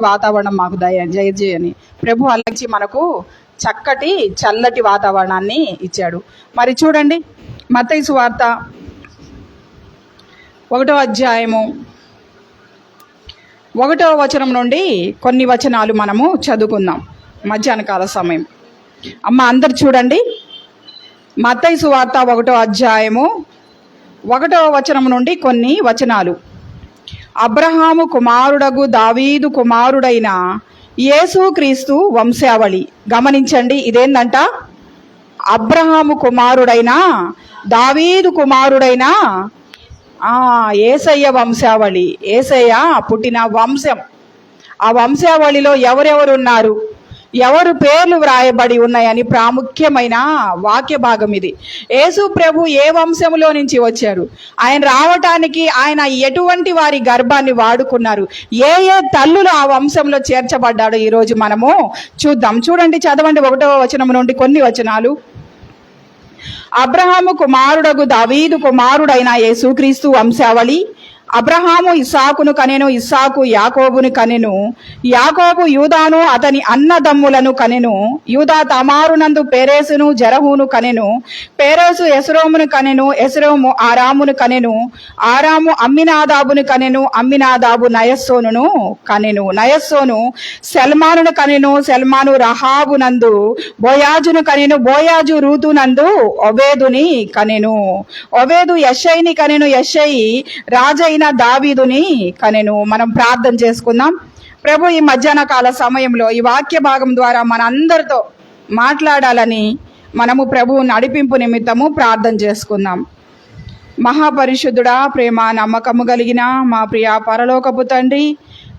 వాతావరణం మాకు దయచేయని ప్రభు అలాంటి మనకు చక్కటి చల్లటి వాతావరణాన్ని ఇచ్చాడు. మరి చూడండి, మత్తయి సువార్త 1వ అధ్యాయము 1వ వచనం నుండి కొన్ని వచనాలు మనము చదువుకుందాం. మధ్యాహ్న కాల సమయం. అమ్మ అందరు చూడండి, మత్తయి సువార్త 1వ అధ్యాయము 1వ వచనం నుండి కొన్ని వచనాలు. అబ్రహాము కుమారుడగు దావీదు కుమారుడైన యేసుక్రీస్తు వంశావళి. గమనించండి, ఇదేందంట? అబ్రహాము కుమారుడైన దావీదు కుమారుడైన యేసయ్య వంశావళి. యేసయ్య పుట్టిన వంశం. ఆ వంశావళిలో ఎవరెవరు ఉన్నారు, ఎవరు పేర్లు వ్రాయబడి ఉన్నాయని ప్రాముఖ్యమైన వాక్య భాగం ఇది. యేసు ప్రభు ఏ వంశంలో నుంచి వచ్చారు, ఆయన రావటానికి ఆయన ఎటువంటి వారి గర్భాన్ని వాడుకున్నారు, ఏ తల్లులు ఆ వంశంలో చేర్చబడ్డాడో ఈరోజు మనము చూద్దాం. చూడండి, చదవండి 1వ వచనం నుండి కొన్ని వచనాలు. అబ్రహాము కుమారుడగు దావీదు కుమారుడైన యేసుక్రీస్తు వంశావళి. అబ్రహాము ఇస్సాకును కనెను, ఇస్సాకు యాకోబును కనెను, యాకోబు యూదాను అతని అన్నదమ్ములను కనెను, యూదా తమారునందు పేరేసును జరహును కనెను, పేరేసు ఎస్రోమును కనెను, ఎస్రోము ఆరామును కనెను, ఆరాము అమ్మినాదాబును కనెను, అమ్మినాదాబు నయస్సోనును కనెను, నయస్సోను సల్మానును కనెను, సల్మాను రహాబునందు బోయాజును కనెను, బోయాజు రూతునందు ఒబేదుని కనెను, ఒబేదు యెషయిని కనెను, యెషయి రాజైన దావీదుని కనెను. మనం ప్రార్థన చేసుకుందాం. ప్రభు ఈ మధ్యాహ్న కాల సమయంలో ఈ వాక్య భాగం ద్వారా మనందరితో మాట్లాడాలని మనము ప్రభువు నడిపింపు నిమిత్తము ప్రార్థన చేసుకుందాం. మహాపరిశుద్ధుడా, ప్రేమ నమ్మకము కలిగిన మా ప్రియ పరలోకపు తండ్రి,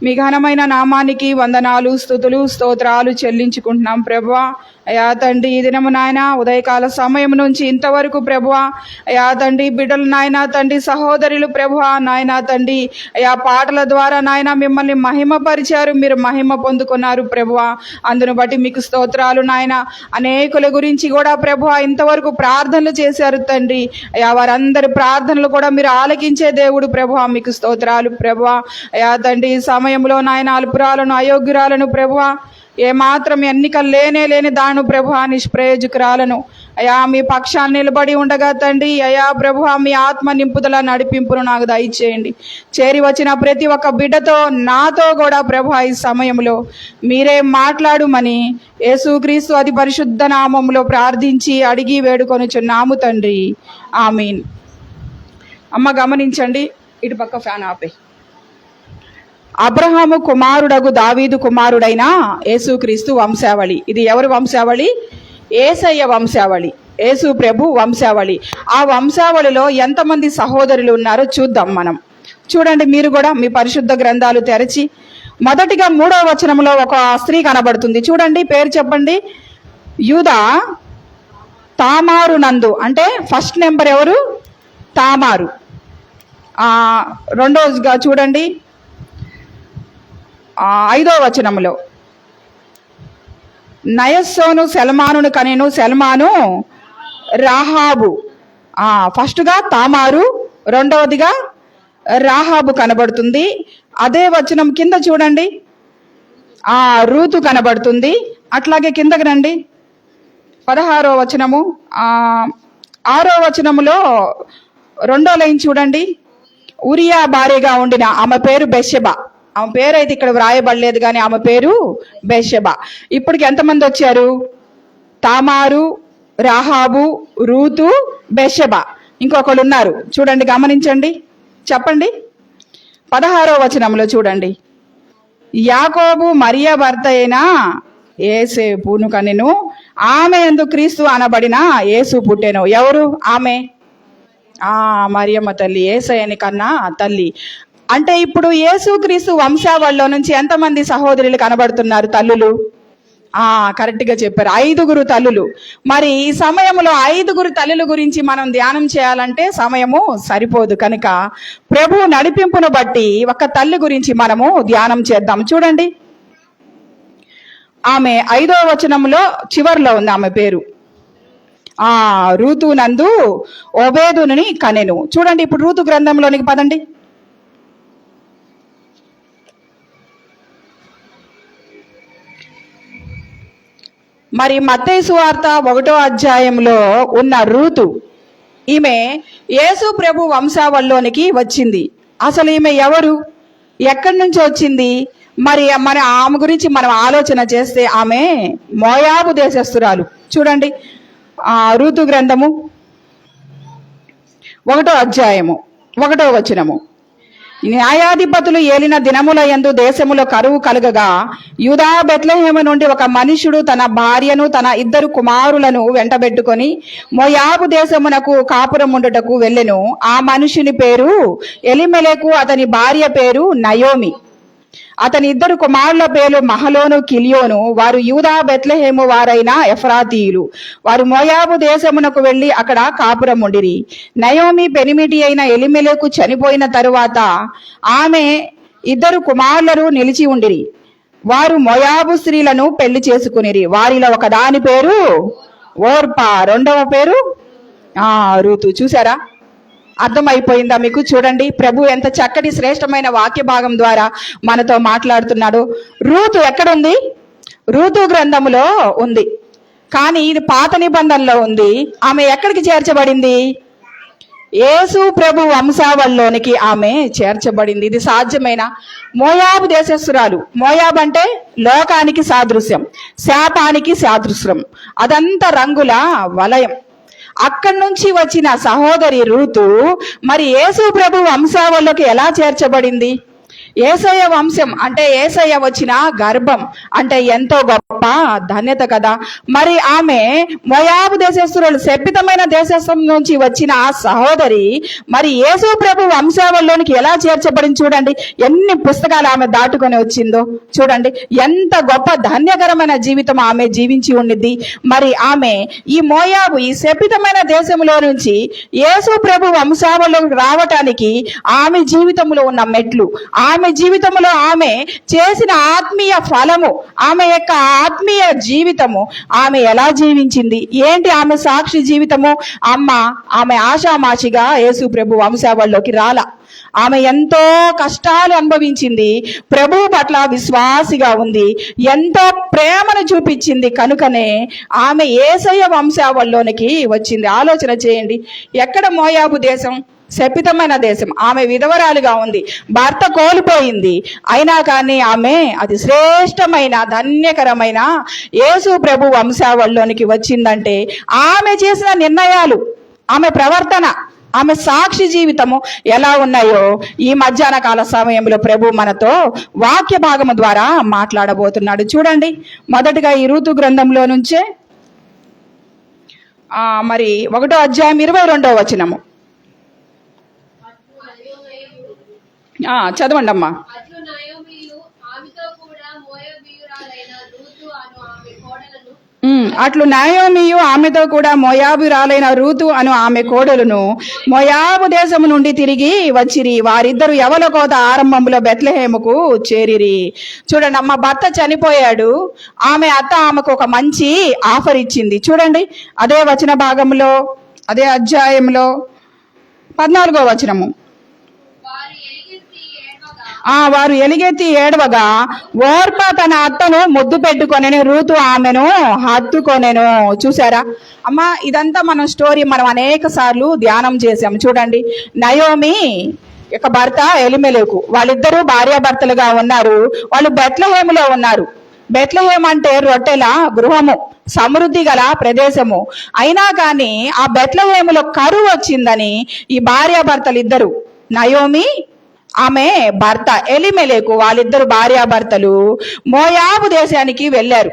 మీ ఘనమైన నామానికి వందనాలు, స్తుతులు, స్తోత్రాలు చెల్లించుకుంటున్నాం ప్రభువా. అయా తండ్రి, ఈ దినము నాయన ఉదయకాల సమయం నుంచి ఇంతవరకు ప్రభువా, అయా తండ్రి బిడ్డలు నాయన తండ్రి సహోదరులు ప్రభువా నాయన తండ్రి అయా పాటల ద్వారా నాయన మిమ్మల్ని మహిమపరిచారు, మీరు మహిమ పొందుకున్నారు ప్రభువా. అందును బట్టి మీకు స్తోత్రాలు నాయన. అనేకుల గురించి కూడా ప్రభువా ఇంతవరకు ప్రార్థనలు చేశారు తండ్రి. అయా వారందరి ప్రార్థనలు కూడా మీరు ఆలకించే దేవుడు ప్రభువా, మీకు స్తోత్రాలు ప్రభువా. అయా తండ్రి ఈ సమయంలో నాయన అల్పురాలను అయోగ్యురాలను ప్రభువా, ఏమాత్రం ఎన్నికలు లేని దాను ప్రభువా, నిష్ప్రయోజకురాలను అయా మీ పక్షాన్ని నిలబడి ఉండగా తండ్రి అయా ప్రభువా మీ ఆత్మ నింపుదల నడిపింపును నాకు దయచేయండి. చేరి వచ్చిన ప్రతి ఒక్క బిడ్డతో నాతో కూడా ప్రభువా ఈ సమయంలో మీరే మాట్లాడుమని యేసుక్రీస్తు అతి పరిశుద్ధ నామములో ప్రార్థించి అడిగి వేడుకొనుచున్నాము తండ్రి, ఆమీన్. అమ్మ గమనించండి, ఇటు పక్క ఫ్యాన్ ఆపే. అబ్రహాము కుమారుడగు దావీదు కుమారుడైన యేసుక్రీస్తు వంశావళి. ఇది ఎవరి వంశావళి? యేసయ్య వంశావళి, యేసు ప్రభు వంశావళి. ఆ వంశావళిలో ఎంతమంది సహోదరులు ఉన్నారో చూద్దాం మనం. చూడండి, మీరు కూడా మీ పరిశుద్ధ గ్రంథాలు తెరచి మొదటిగా 3వ వచనంలో ఒక స్త్రీ కనబడుతుంది. చూడండి, పేరు చెప్పండి. యూదా తామారు నందు, అంటే ఫస్ట్ నెంబర్ ఎవరు? తామారు. రెండోగా చూడండి 5వ వచనంలో నయస్సోను సల్మానును కనెను, సల్మాను రాహాబు. ఫస్ట్గా తామారు, రెండవదిగా రాహాబు కనబడుతుంది. అదే వచనం కింద చూడండి, రూతు కనబడుతుంది. అట్లాగే కిందకి రండి, 16వ వచనము 6వ వచనములో 2వ లైన్ చూడండి. ఉరియా భార్యగా ఉండిన ఆమె పేరు బెత్షెబా. ఆమె పేరు అయితే ఇక్కడ వ్రాయబడలేదు, కానీ ఆమె పేరు బెత్షెబా. ఇప్పటికి ఎంతమంది వచ్చారు? తామారు, రాహాబు, రూతు, బెత్షెబా. ఇంకొకళ్ళు ఉన్నారు, చూడండి, గమనించండి, చెప్పండి. 16వ వచనంలో చూడండి. యాకోబు మరియ భర్త అయిన యేసేపును కనెను, ఆమె యందు క్రీస్తు అనబడిన యేసు పుట్టెను. ఎవరు ఆమె? మరియమ్మ తల్లి, యేసయ్యని కన్నా తల్లి. అంటే ఇప్పుడు యేసుక్రీస్తు వంశావళిలో నుంచి ఎంతమంది సహోదరులు కనబడుతున్నారు? తల్లులు. కరెక్ట్గా చెప్పారు, 5గురు తల్లులు. మరి ఈ సమయంలో 5గురు తల్లుల గురించి మనం ధ్యానం చేయాలంటే సమయము సరిపోదు కనుక ప్రభు నడిపింపును బట్టి ఒక తల్లి గురించి మనము ధ్యానం చేద్దాం. చూడండి, ఆమె 5వ వచనంలో చివరిలో ఉంది ఆమె పేరు. రూతు నందు ఒబేదుని కనెను. చూడండి, ఇప్పుడు రూతు గ్రంథంలోనికి పదండి. మరి మత్తయి సువార్త 1వ అధ్యాయంలో ఉన్న రూతు, ఈమె యేసు ప్రభు వంశావళిలోనికి వచ్చింది. అసలు ఈమె ఎవరు, ఎక్కడి నుంచి వచ్చింది? మరి ఆమె గురించి మనం ఆలోచన చేస్తే ఆమె మోయాబు దేశస్తురాలు. చూడండి రూతు గ్రంథము 1వ అధ్యాయము 1వ వచనము. న్యాయాధిపతులు ఏలిన దినముల యందు దేశములో కరువు కలుగగా యూదా బెత్లెహేము నుండి ఒక మనుష్యుడు తన భార్యను తన 2 కుమారులను వెంటబెట్టుకొని మోయాబు దేశమునకు కాపురముండుటకు వెళ్ళెను. ఆ మనుషుని పేరు ఎలిమెలెకు, అతని భార్య పేరు నయోమి. అతని 2 కుమారుల పేర్లు మహలోను, కిలియోను. వారు యూదా బెత్లెహేము వారైన ఎఫ్రాతీయులు. వారు మోయాబు దేశమునకు వెళ్లి అక్కడ కాపురం ఉండిరి. నయోమి పెనిమిటి అయిన ఎలిమెలెకు చనిపోయిన తరువాత ఆమె 2 కుమారులను నిలిచి ఉండిరి. వారు మోయాబు స్త్రీలను పెళ్లి చేసుకునిరి. వారిలో ఒక దాని పేరు ఓర్పా, రెండవ పేరు రూతు. చూసారా, అర్థమైపోయిందా మీకు? చూడండి ప్రభు ఎంత చక్కటి శ్రేష్టమైన వాక్య భాగం ద్వారా మనతో మాట్లాడుతున్నాడు. రూతు ఎక్కడుంది? రూతు గ్రంథములో ఉంది, కానీ ఇది పాత నిబంధనలో ఉంది. ఆమె ఎక్కడికి చేర్చబడింది? యేసు ప్రభు వంశావళిలోనికి ఆమె చేర్చబడింది. ఇది సాధ్యమైన మోయాబు దేశస్తురాలు. మోయాబు అంటే లోకానికి సాదృశ్యం, శాపానికి సాదృశ్యం. అదంతా రంగుల వలయం. అక్కడి నుంచి వచ్చిన సహోదరి రూతు మరి యేసు ప్రభు వంశావళిలోకి ఎలా చేర్చబడింది? యేసయ్య వంశం అంటే యేసయ్య వచ్చిన గర్భం అంటే ఎంతో గొప్ప ధన్యత కదా. మరి ఆమె మోయాబు దేశస్తురాలు, శపితమైన దేశస్థం నుంచి వచ్చిన ఆ సహోదరి మరి యేసు ప్రభు వంశావళిలోనికి ఎలా చేర్చబడింది? చూడండి ఎన్ని పుస్తకాలు ఆమె దాటుకొని వచ్చిందో. చూడండి ఎంత గొప్ప ధన్యకరమైన జీవితం ఆమె జీవించి ఉండిద్ది. మరి ఆమె ఈ మోయాబు, ఈ శపితమైన దేశంలో నుంచి యేసు ప్రభు వంశావళిలోకి రావటానికి ఆమె జీవితంలో ఉన్న మెట్లు, ఆమె జీవితంలో ఆమె చేసిన ఆత్మీయ ఫలము, ఆమె యొక్క ఆత్మీయ జీవితము, ఆమె ఎలా జీవించింది, ఏంటి ఆమె సాక్షి జీవితము? ఆమె ఆషామాషిగా యేసు ప్రభు వంశావళిలోకి రాల. ఆమె ఎంతో కష్టాలు అనుభవించింది, ప్రభు పట్ల విశ్వాసిగా ఉంది, ఎంతో ప్రేమను చూపించింది. కనుకనే ఆమె యేసయ్య వంశావళిలోనికి వచ్చింది. ఆలోచన చేయండి, ఎక్కడ మోయాబు దేశం? శపితమైన దేశం. ఆమె విధవరాలుగా ఉంది, భర్త కోల్పోయింది. అయినా కానీ ఆమె అది శ్రేష్టమైన ధన్యకరమైన యేసు ప్రభు వంశావళిలోనికి వచ్చిందంటే ఆమె చేసిన నిర్ణయాలు, ఆమె ప్రవర్తన, ఆమె సాక్షి జీవితము ఎలా ఉన్నాయో ఈ మధ్యాహ్న కాల సమయంలో ప్రభు మనతో వాక్య భాగము ద్వారా మాట్లాడబోతున్నాడు. చూడండి మొదటిగా ఈ రూతు గ్రంథంలో నుంచే మరి 1వ అధ్యాయం 22వ వచనము. చదవండి అమ్మా. అట్లు నయోమియు ఆమెతో కూడా మోయాబురాలైన రూతు అను ఆమె కోడలును మోయాబు దేశము నుండి తిరిగి వచ్చిరి. వారిద్దరు యవల కోత ఆరంభంలో బెత్లెహేముకు చేరిరి. చూడండి అమ్మ, భర్త చనిపోయాడు. ఆమె అత్త ఆమెకు ఒక మంచి ఆఫర్ ఇచ్చింది. చూడండి అదే వచన భాగంలో, అదే అధ్యాయంలో 14వ వచనము. వారు ఎలుగెత్తి ఏడవగా ఓర్పా తన అత్తను ముద్దు పెట్టుకొనెను, రూతు ఆమెను హత్తుకొనెను. చూసారా అమ్మా, ఇదంతా మనం స్టోరీ మనం అనేక సార్లు ధ్యానం చేసాం. చూడండి నయోమి యొక్క భర్త ఎలిమెలెకు, వాళ్ళిద్దరూ భార్యాభర్తలుగా ఉన్నారు. వాళ్ళు బెత్లెహేములో ఉన్నారు. బెత్లెహేం అంటే రొట్టెల గృహము, సమృద్ధి గల ప్రదేశము. అయినా కానీ ఆ బెత్లెహేములో కరువు వచ్చిందని ఈ భార్యాభర్తలు ఇద్దరు, నయోమి ఆమె భర్త ఎలిమెలెకు, వాళ్ళిద్దరు భార్యాభర్తలు మోయాబు దేశానికి వెళ్ళారు.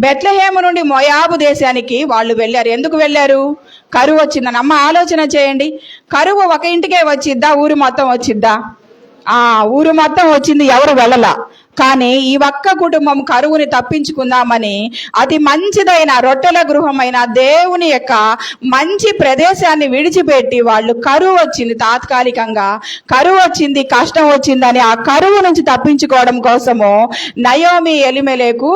బెత్లెహేము నుండి మోయాబు దేశానికి వాళ్ళు వెళ్ళారు. ఎందుకు వెళ్ళారు? కరువు వచ్చిందని. అమ్మ ఆలోచన చేయండి, కరువు ఒక ఇంటికే వచ్చిద్దా, ఊరు మొత్తం వచ్చిద్దా? ఊరు మొత్తం వచ్చింది, ఎవరు వెళ్ళలా. కానీ ఈ ఒక్క కుటుంబం కరువుని తప్పించుకుందామని అతి మంచిదైన రొట్టెల గృహమైన దేవుని యొక్క మంచి ప్రదేశాన్ని విడిచిపెట్టి వాళ్ళు కరువు వచ్చింది, తాత్కాలికంగా కరువు వచ్చింది, కష్టం వచ్చిందని ఆ కరువు నుంచి తప్పించుకోవడం కోసము నయోమి ఎలిమెలెకు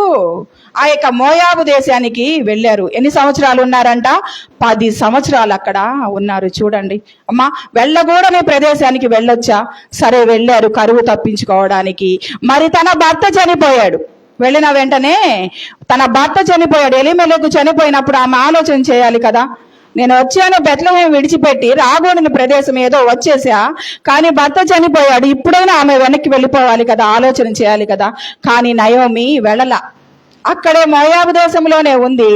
ఆ యొక్క మోయాబు దేశానికి వెళ్ళారు. ఎన్ని సంవత్సరాలు ఉన్నారంట? 10 సంవత్సరాలు అక్కడ ఉన్నారు. చూడండి అమ్మా, వెళ్ళకూడని ప్రదేశానికి వెళ్ళొచ్చా? సరే వెళ్ళారు కరువు తప్పించుకోవడానికి. మరి తన భర్త చనిపోయాడు. వెళ్ళిన వెంటనే తన భర్త చనిపోయాడు, ఎలీమెలెకు చనిపోయినప్పుడు ఆమె ఆలోచన చేయాలి కదా, నేను వచ్చాను బెత్లెహేము విడిచిపెట్టి రాబోడిన ప్రదేశం ఏదో వచ్చేసా, కానీ భర్త చనిపోయాడు, ఇప్పుడైనా ఆమె వెనక్కి వెళ్ళిపోవాలి కదా, ఆలోచన చేయాలి కదా. కానీ నయోమి వెళ్ళలా, అక్కడే మోయాబు దేశంలోనే ఉంది.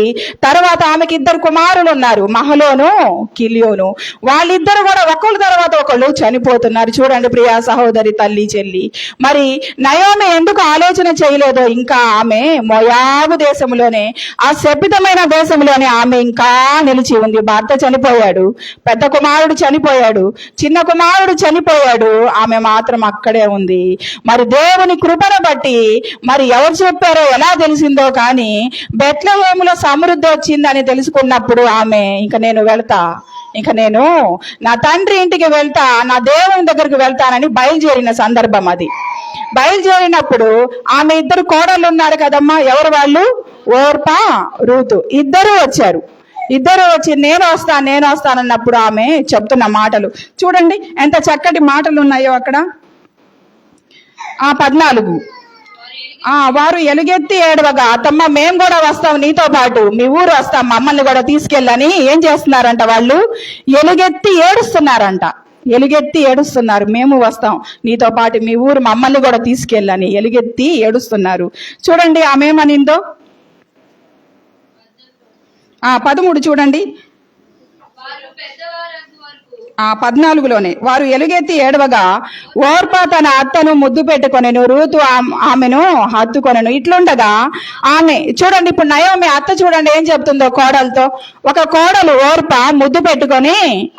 తర్వాత ఆమెకి 2 కుమారులు ఉన్నారు, మహలోను కిల్యోను. వాళ్ళిద్దరు కూడా ఒకళ్ళ తర్వాత ఒకళ్ళు చనిపోతున్నారు. చూడండి ప్రియా సహోదరి, తల్లి చెల్లి, మరి నయోమి ఎందుకు ఆలోచన చేయలేదో, ఇంకా ఆమె మోయాబు దేశంలోనే, ఆ శపితమైన దేశంలోనే ఆమె ఇంకా నిలిచి ఉంది. భర్త చనిపోయాడు, పెద్ద కుమారుడు చనిపోయాడు, చిన్న కుమారుడు చనిపోయాడు, ఆమె మాత్రం అక్కడే ఉంది. మరి దేవుని కృపను బట్టి, మరి ఎవరు చెప్పారో ఎలా తెలిసిందో కానీ బెత్లెహేములో సమృద్ధి వచ్చిందని తెలుసుకున్నప్పుడు ఆమె ఇంక నేను వెళ్తా, ఇంక నేను నా తండ్రి ఇంటికి వెళ్తా, నా దేవుని దగ్గరికి వెళ్తానని బయలుదేరిన సందర్భం అది. బయలుదేరినప్పుడు ఆమె 2 కోడళ్ళు ఉన్నారు కదమ్మా, ఎవరు వాళ్ళు? Orpah, Ruth. ఇద్దరు వచ్చారు. ఇద్దరు వచ్చి నేను వస్తానన్నప్పుడు ఆమె చెప్తున్న మాటలు చూడండి ఎంత చక్కటి మాటలు ఉన్నాయో అక్కడ. 14 వారు ఎలుగెత్తి ఏడవగా, అత్తమ్మ మేము కూడా వస్తాం నీతో పాటు, మీ ఊరు వస్తాం, మమ్మల్ని కూడా తీసుకెళ్ళని ఏం చేస్తున్నారంట, వాళ్ళు ఎలుగెత్తి ఏడుస్తున్నారంట. ఎలుగెత్తి ఏడుస్తున్నారు, మేము వస్తాం నీతో పాటు, మీ ఊరు మమ్మల్ని కూడా తీసుకెళ్ళని ఎలుగెత్తి ఏడుస్తున్నారు. చూడండి ఆమె ఏమనిందో. 13 చూడండి. 14లోనే వారు ఎలుగెత్తి ఏడవగా ఓర్పా తన అత్తను ముద్దు పెట్టుకొనెను, రూతు ఆమెను హత్తుకొనెను. ఇట్లుండగా ఆమె చూడండి, ఇప్పుడు నయోమి అత్త చూడండి ఏం చెప్తుందో కోడలతో. ఒక కోడలు ఓర్పా ముద్దు పెట్టుకొని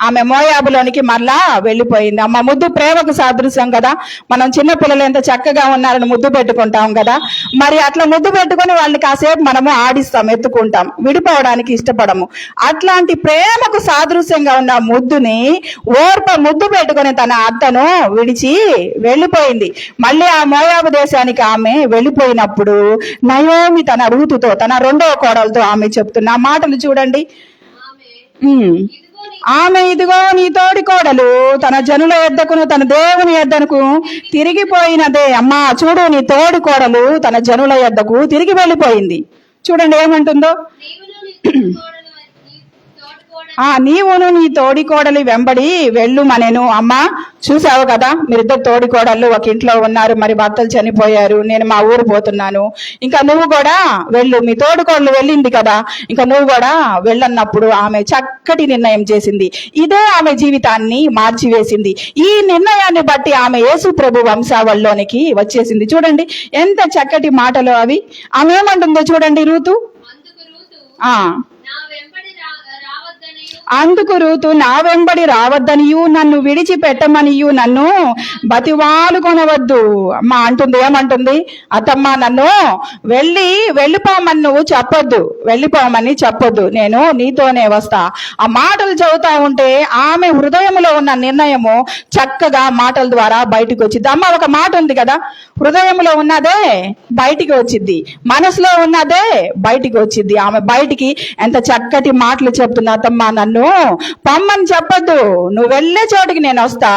ఆమె మోయాబులోనికి మరలా వెళ్ళిపోయింది. అమ్మ, ముద్దు ప్రేమకు సాదృశ్యం కదా. మనం చిన్న పిల్లలు ఎంత చక్కగా ఉన్నారని ముద్దు పెట్టుకుంటాం కదా, మరి అట్లా ముద్దు పెట్టుకొని వాళ్ళని కాసేపు మనము ఆడిస్తాం, ఎత్తుకుంటాం, విడిపోవడానికి ఇష్టపడము. అట్లాంటి ప్రేమకు సాదృశ్యంగా ఉన్న ముద్దుని ఓర్ప ముద్దు పెట్టుకుని తన అత్తను విడిచి వెళ్ళిపోయింది. మళ్ళీ ఆ మోయాబు దేశానికి ఆమె వెళ్ళిపోయినప్పుడు నయోమి తన రూతుతో, తన 2వ కోడలతో ఆమె చెప్తున్న మాటలు చూడండి. ఆమె ఇదిగో నీ తోడి కోడలు తన జనుల యొద్దకును తన దేవుని యొద్దకు తిరిగిపోయినదే. అమ్మా చూడు, నీ తోడి కోడలు తన జనుల యొద్దకు తిరిగి వెళ్ళిపోయింది. చూడండి ఏమంటుందో. నీవును నీ తోడి కోడలి వెంబడి వెళ్ళుమనెను. అమ్మా చూసావు కదా, మీరిద్దరు తోడి కోడళ్ళు ఒక ఇంట్లో ఉన్నారు, మరి భర్తలు చనిపోయారు, నేను మా ఊరు పోతున్నాను, ఇంకా నువ్వు కూడా వెళ్ళు, మీ తోడి కోడలు వెళ్ళింది కదా, ఇంకా నువ్వు కూడా వెళ్ళన్నప్పుడు ఆమె చక్కటి నిర్ణయం చేసింది. ఇదే ఆమె జీవితాన్ని మార్చివేసింది. ఈ నిర్ణయాన్ని బట్టి ఆమె యేసు ప్రభు వంశావళిలోనికి వచ్చేసింది. చూడండి ఎంత చక్కటి మాటలు అవి. ఆమె ఏమంటుందో చూడండి. రూతు అందుకు రూతు నా వెంబడి రావద్దనియు నన్ను విడిచిపెట్టమనియు నన్ను బతివాలు కొనవద్దు అమ్మా అంటుంది. ఏమంటుంది? అత్తమ్మ, నన్ను వెళ్ళిపోమని నువ్వు చెప్పొద్దు, వెళ్ళిపోమని చెప్పొద్దు, నేను నీతోనే వస్తా. ఆ మాటలు చదువుతా ఉంటే ఆమె హృదయంలో ఉన్న నిర్ణయము చక్కగా మాటల ద్వారా బయటకు వచ్చింది. అమ్మ, ఒక మాట ఉంది కదా, హృదయంలో ఉన్నదే బయటికి వచ్చింది, మనసులో ఉన్నదే బయటికి వచ్చింది. ఆమె బయటికి ఎంత చక్కటి మాటలు చెప్తున్నా. అత్తమ్మ, నన్ను పొమ్మని చెప్పొద్దు, నువ్వు వెళ్ళే చోటికి నేను వస్తా,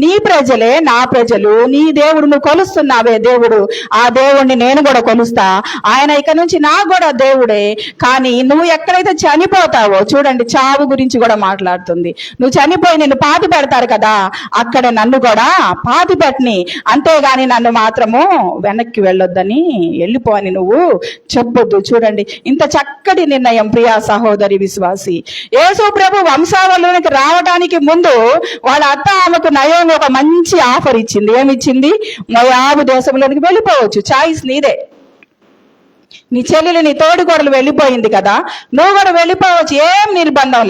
నీ ప్రజలే నా ప్రజలు, నీ దేవుడు నువ్వు కొలుస్తున్నావే దేవుడు, ఆ దేవుడిని నేను కూడా కొలుస్తా, ఆయన ఇక నుంచి నాకు కూడా దేవుడే. కానీ నువ్వు ఎక్కడైతే చనిపోతావో, చూడండి చావు గురించి కూడా మాట్లాడుతుంది, నువ్వు చనిపోయి నిన్ను పాతి పెడతారు కదా, అక్కడ నన్ను కూడా పాతి పెట్టని, అంతేగాని నన్ను మాత్రము వెనక్కి వెళ్ళొద్దని, వెళ్ళిపోని నువ్వు చెప్పొద్దు. చూడండి ఇంత చక్కటి నిర్ణయం ప్రియా సహోదరి విశ్వాసి. యేసు ప్రభు వంశావళిలోనికి రావడానికి ముందు వాళ్ళ అత్త ఆమెకు నయోమి ఒక మంచి ఆఫర్ ఇచ్చింది. ఏమిచ్చింది? మోయాబు దేశంలోనికి వెళ్ళిపోవచ్చు, చాయిస్ నీదే. నీ చెల్లెలు నీ తోడికోడలు వెళ్ళిపోయింది కదా, నువ్వు కూడా వెళ్ళిపోవచ్చు, ఏం నిర్బంధం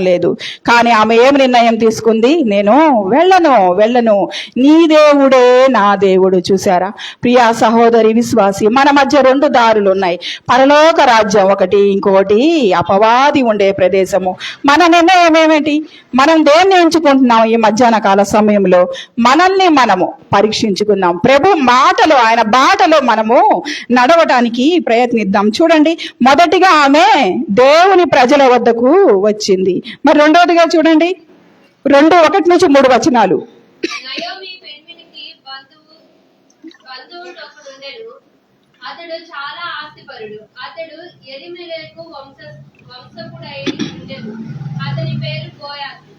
లేదు. కానీ ఆమె ఏం నిర్ణయం తీసుకుంది? నేను వెళ్ళను, నీ దేవుడే నా దేవుడు. చూసారా ప్రియా సహోదరి విశ్వాసి, మన మధ్య 2 దారులు ఉన్నాయి, పరలోక రాజ్యం ఒకటి, ఇంకొకటి అపవాది ఉండే ప్రదేశము. మన నిర్ణయం ఏమిటి? మనం దేన్ని ఎంచుకుంటున్నాం? ఈ మధ్యాహ్న కాల సమయంలో మనల్ని మనము పరీక్షించుకుందాం. ప్రభు మాటలో, ఆయన బాటలో మనము నడవటానికి ప్రయత్నిద్దాం. చూడండి మొదటిగా ఆమె దేవుని ప్రజల వద్దకు వచ్చింది. మరి రెండవదిగా చూడండి 2:1-3 వచనాలు. అతడు చాలా ఆస్తిపరుడు. అతడు ఎలీమెలెకు వంశపుడై ఉండెను. అతని పేరు బోయాజు.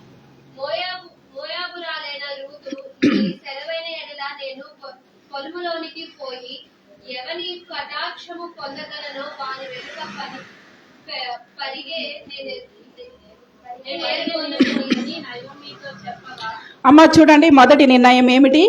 మోయాబురాలైన రూతు ఈ సెలవైన ఎడల నేను పొలములోనికి పోయి ఎవని కటాక్షము పొందగలను వాని వెనుక పరిగే నయోమితో చెప్పగా. అమ్మ చూడండి, మొదటి నిర్ణయం ఏమిటి?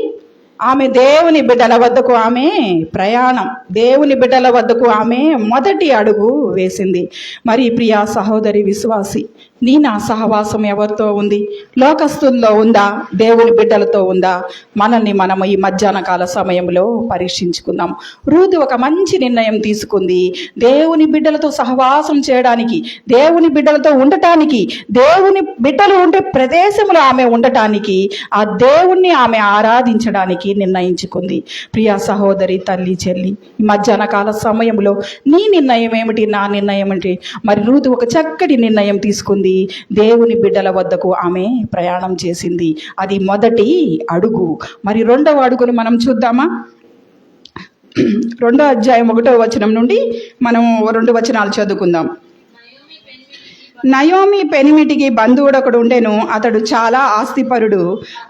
ఆమె దేవుని బిడ్డల వద్దకు ఆమె ప్రయాణం, దేవుని బిడ్డల వద్దకు ఆమె మొదటి అడుగు వేసింది. మరి ప్రియా సహోదరి విశ్వాసి, నీ నా సహవాసం ఎవరితో ఉంది? లోకస్తుల్లో ఉందా? దేవుని బిడ్డలతో ఉందా? మనల్ని మనము ఈ మధ్యాహ్న కాల సమయంలో పరీక్షించుకుందాం. రూతు ఒక మంచి నిర్ణయం తీసుకుంది. దేవుని బిడ్డలతో సహవాసం చేయడానికి, దేవుని బిడ్డలతో ఉండటానికి, దేవుని బిడ్డలు ఉండే ప్రదేశంలో ఆమె ఉండటానికి, ఆ దేవుణ్ణి ఆమె ఆరాధించడానికి నిర్ణయించుకుంది. ప్రియా సహోదరి, తల్లి, చెల్లి, ఈ మధ్యాహ్న కాల సమయంలో నీ నిర్ణయం ఏమిటి? నా నిర్ణయం ఏమిటి? మరి రూతు ఒక చక్కటి నిర్ణయం తీసుకుంది. దేవుని బిడ్డల వద్దకు ఆమె ప్రయాణం చేసింది. అది మొదటి అడుగు. మరి రెండవ అడుగును మనం చూద్దామా? 2వ అధ్యాయం 1వ వచనం నుండి మనం 2 వచనాలు చదువుకుందాం. నయోమి పెనిమిటికి బంధువుడొకడు ఉండెను. అతడు చాలా ఆస్తిపరుడు.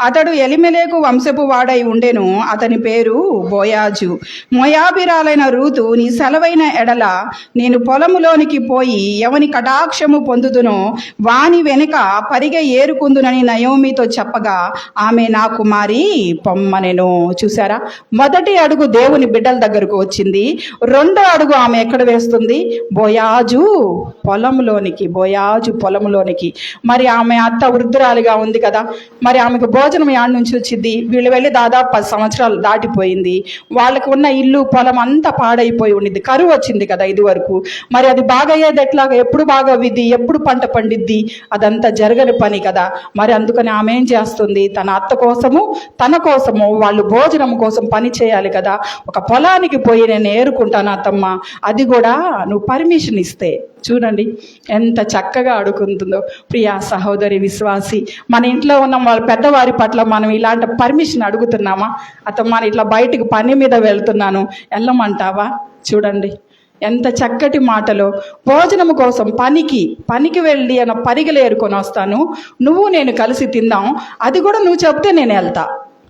అతడు ఎలిమెలెకు వంశపు వాడై ఉండెను. అతని పేరు బోయాజు. మోయాబిరాలైన రూతు నీ సెలవైన ఎడల నేను పొలములోనికి పోయి ఎవని కటాక్షము పొందుదునో వాని వెనుక పరిగె ఏరుకుందునని నయోమితో చెప్పగా ఆమె నా కుమారి పొమ్మనెను. చూసారా, మొదటి అడుగు దేవుని బిడ్డల దగ్గరకు వచ్చింది. రెండో అడుగు ఆమె ఎక్కడ వేస్తుంది? బోయాజు పొలంలోనికి. మరి ఆమె అత్త వృద్ధురాలిగా ఉంది కదా, మరి ఆమెకు భోజనం యాడ్ నుంచి వచ్చింది. వీళ్ళు వెళ్ళి దాదాపు 10 సంవత్సరాలు దాటిపోయింది. వాళ్ళకు ఉన్న ఇల్లు పొలం అంతా పాడైపోయి ఉండిద్ది. కరువు వచ్చింది కదా ఇది వరకు. మరి అది బాగయ్యేది ఎట్లాగా? ఎప్పుడు బాగా అవ్విద్ది? ఎప్పుడు పంట పండిద్ది? అదంతా జరగని పని కదా. మరి అందుకని ఆమె ఏం చేస్తుంది? తన అత్త కోసము, తన కోసము, వాళ్ళు భోజనం కోసం పని చేయాలి కదా. ఒక పొలానికి పోయి నేను ఏరుకుంటాను అత్తమ్మ, అది కూడా నువ్వు పర్మిషన్ ఇస్తే. చూడండి ఎంత చక్కగా అడుగుతుందో. ప్రియా సహోదరి విశ్వాసి, మన ఇంట్లో ఉన్న వాళ్ళ పెద్దవారి పట్ల మనం ఇలాంటి పర్మిషన్ అడుగుతున్నామా? అతను ఇట్లా బయటికి పని మీద వెళ్తున్నాను, వెళ్ళమంటావా? చూడండి ఎంత చక్కటి మాటలో. భోజనము కోసం పనికి వెళ్ళి అన్న పరిగెలు ఏరుకొని వస్తాను, నువ్వు నేను కలిసి తిందాం, అది కూడా నువ్వు చెప్తే నేను వెళ్తా.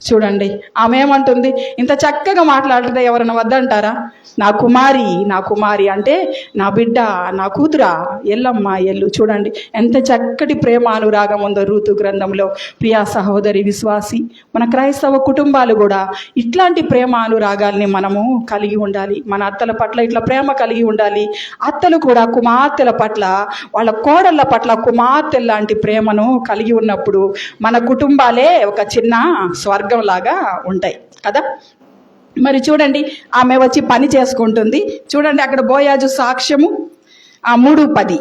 చూడండి ఆమె ఏమంటుంది? ఇంత చక్కగా మాట్లాడితే ఎవరైనా వద్దంటారా? నా కుమారి అంటే నా బిడ్డ, నా కూతురా, ఎల్లమ్మ ఎల్లు. చూడండి ఎంత చక్కటి ప్రేమ అనురాగం ఉందో రూతు గ్రంథంలో. ప్రియా సహోదరి విశ్వాసి, మన క్రైస్తవ కుటుంబాలు కూడా ఇట్లాంటి ప్రేమ అనురాగాల్ని మనము కలిగి ఉండాలి. మన అత్తల పట్ల ఇట్లా ప్రేమ కలిగి ఉండాలి. అత్తలు కూడా కుమార్తెల పట్ల, వాళ్ళ కోడళ్ళ పట్ల కుమార్తెల లాంటి ప్రేమను కలిగి ఉన్నప్పుడు మన కుటుంబాలే ఒక చిన్న స్వర్గం లాగా ఉంటాయి కదా. మరి చూడండి ఆమె వచ్చి పని చేసుకుంటుంది. చూడండి అక్కడ బోయాజు సాక్ష్యము 3:10.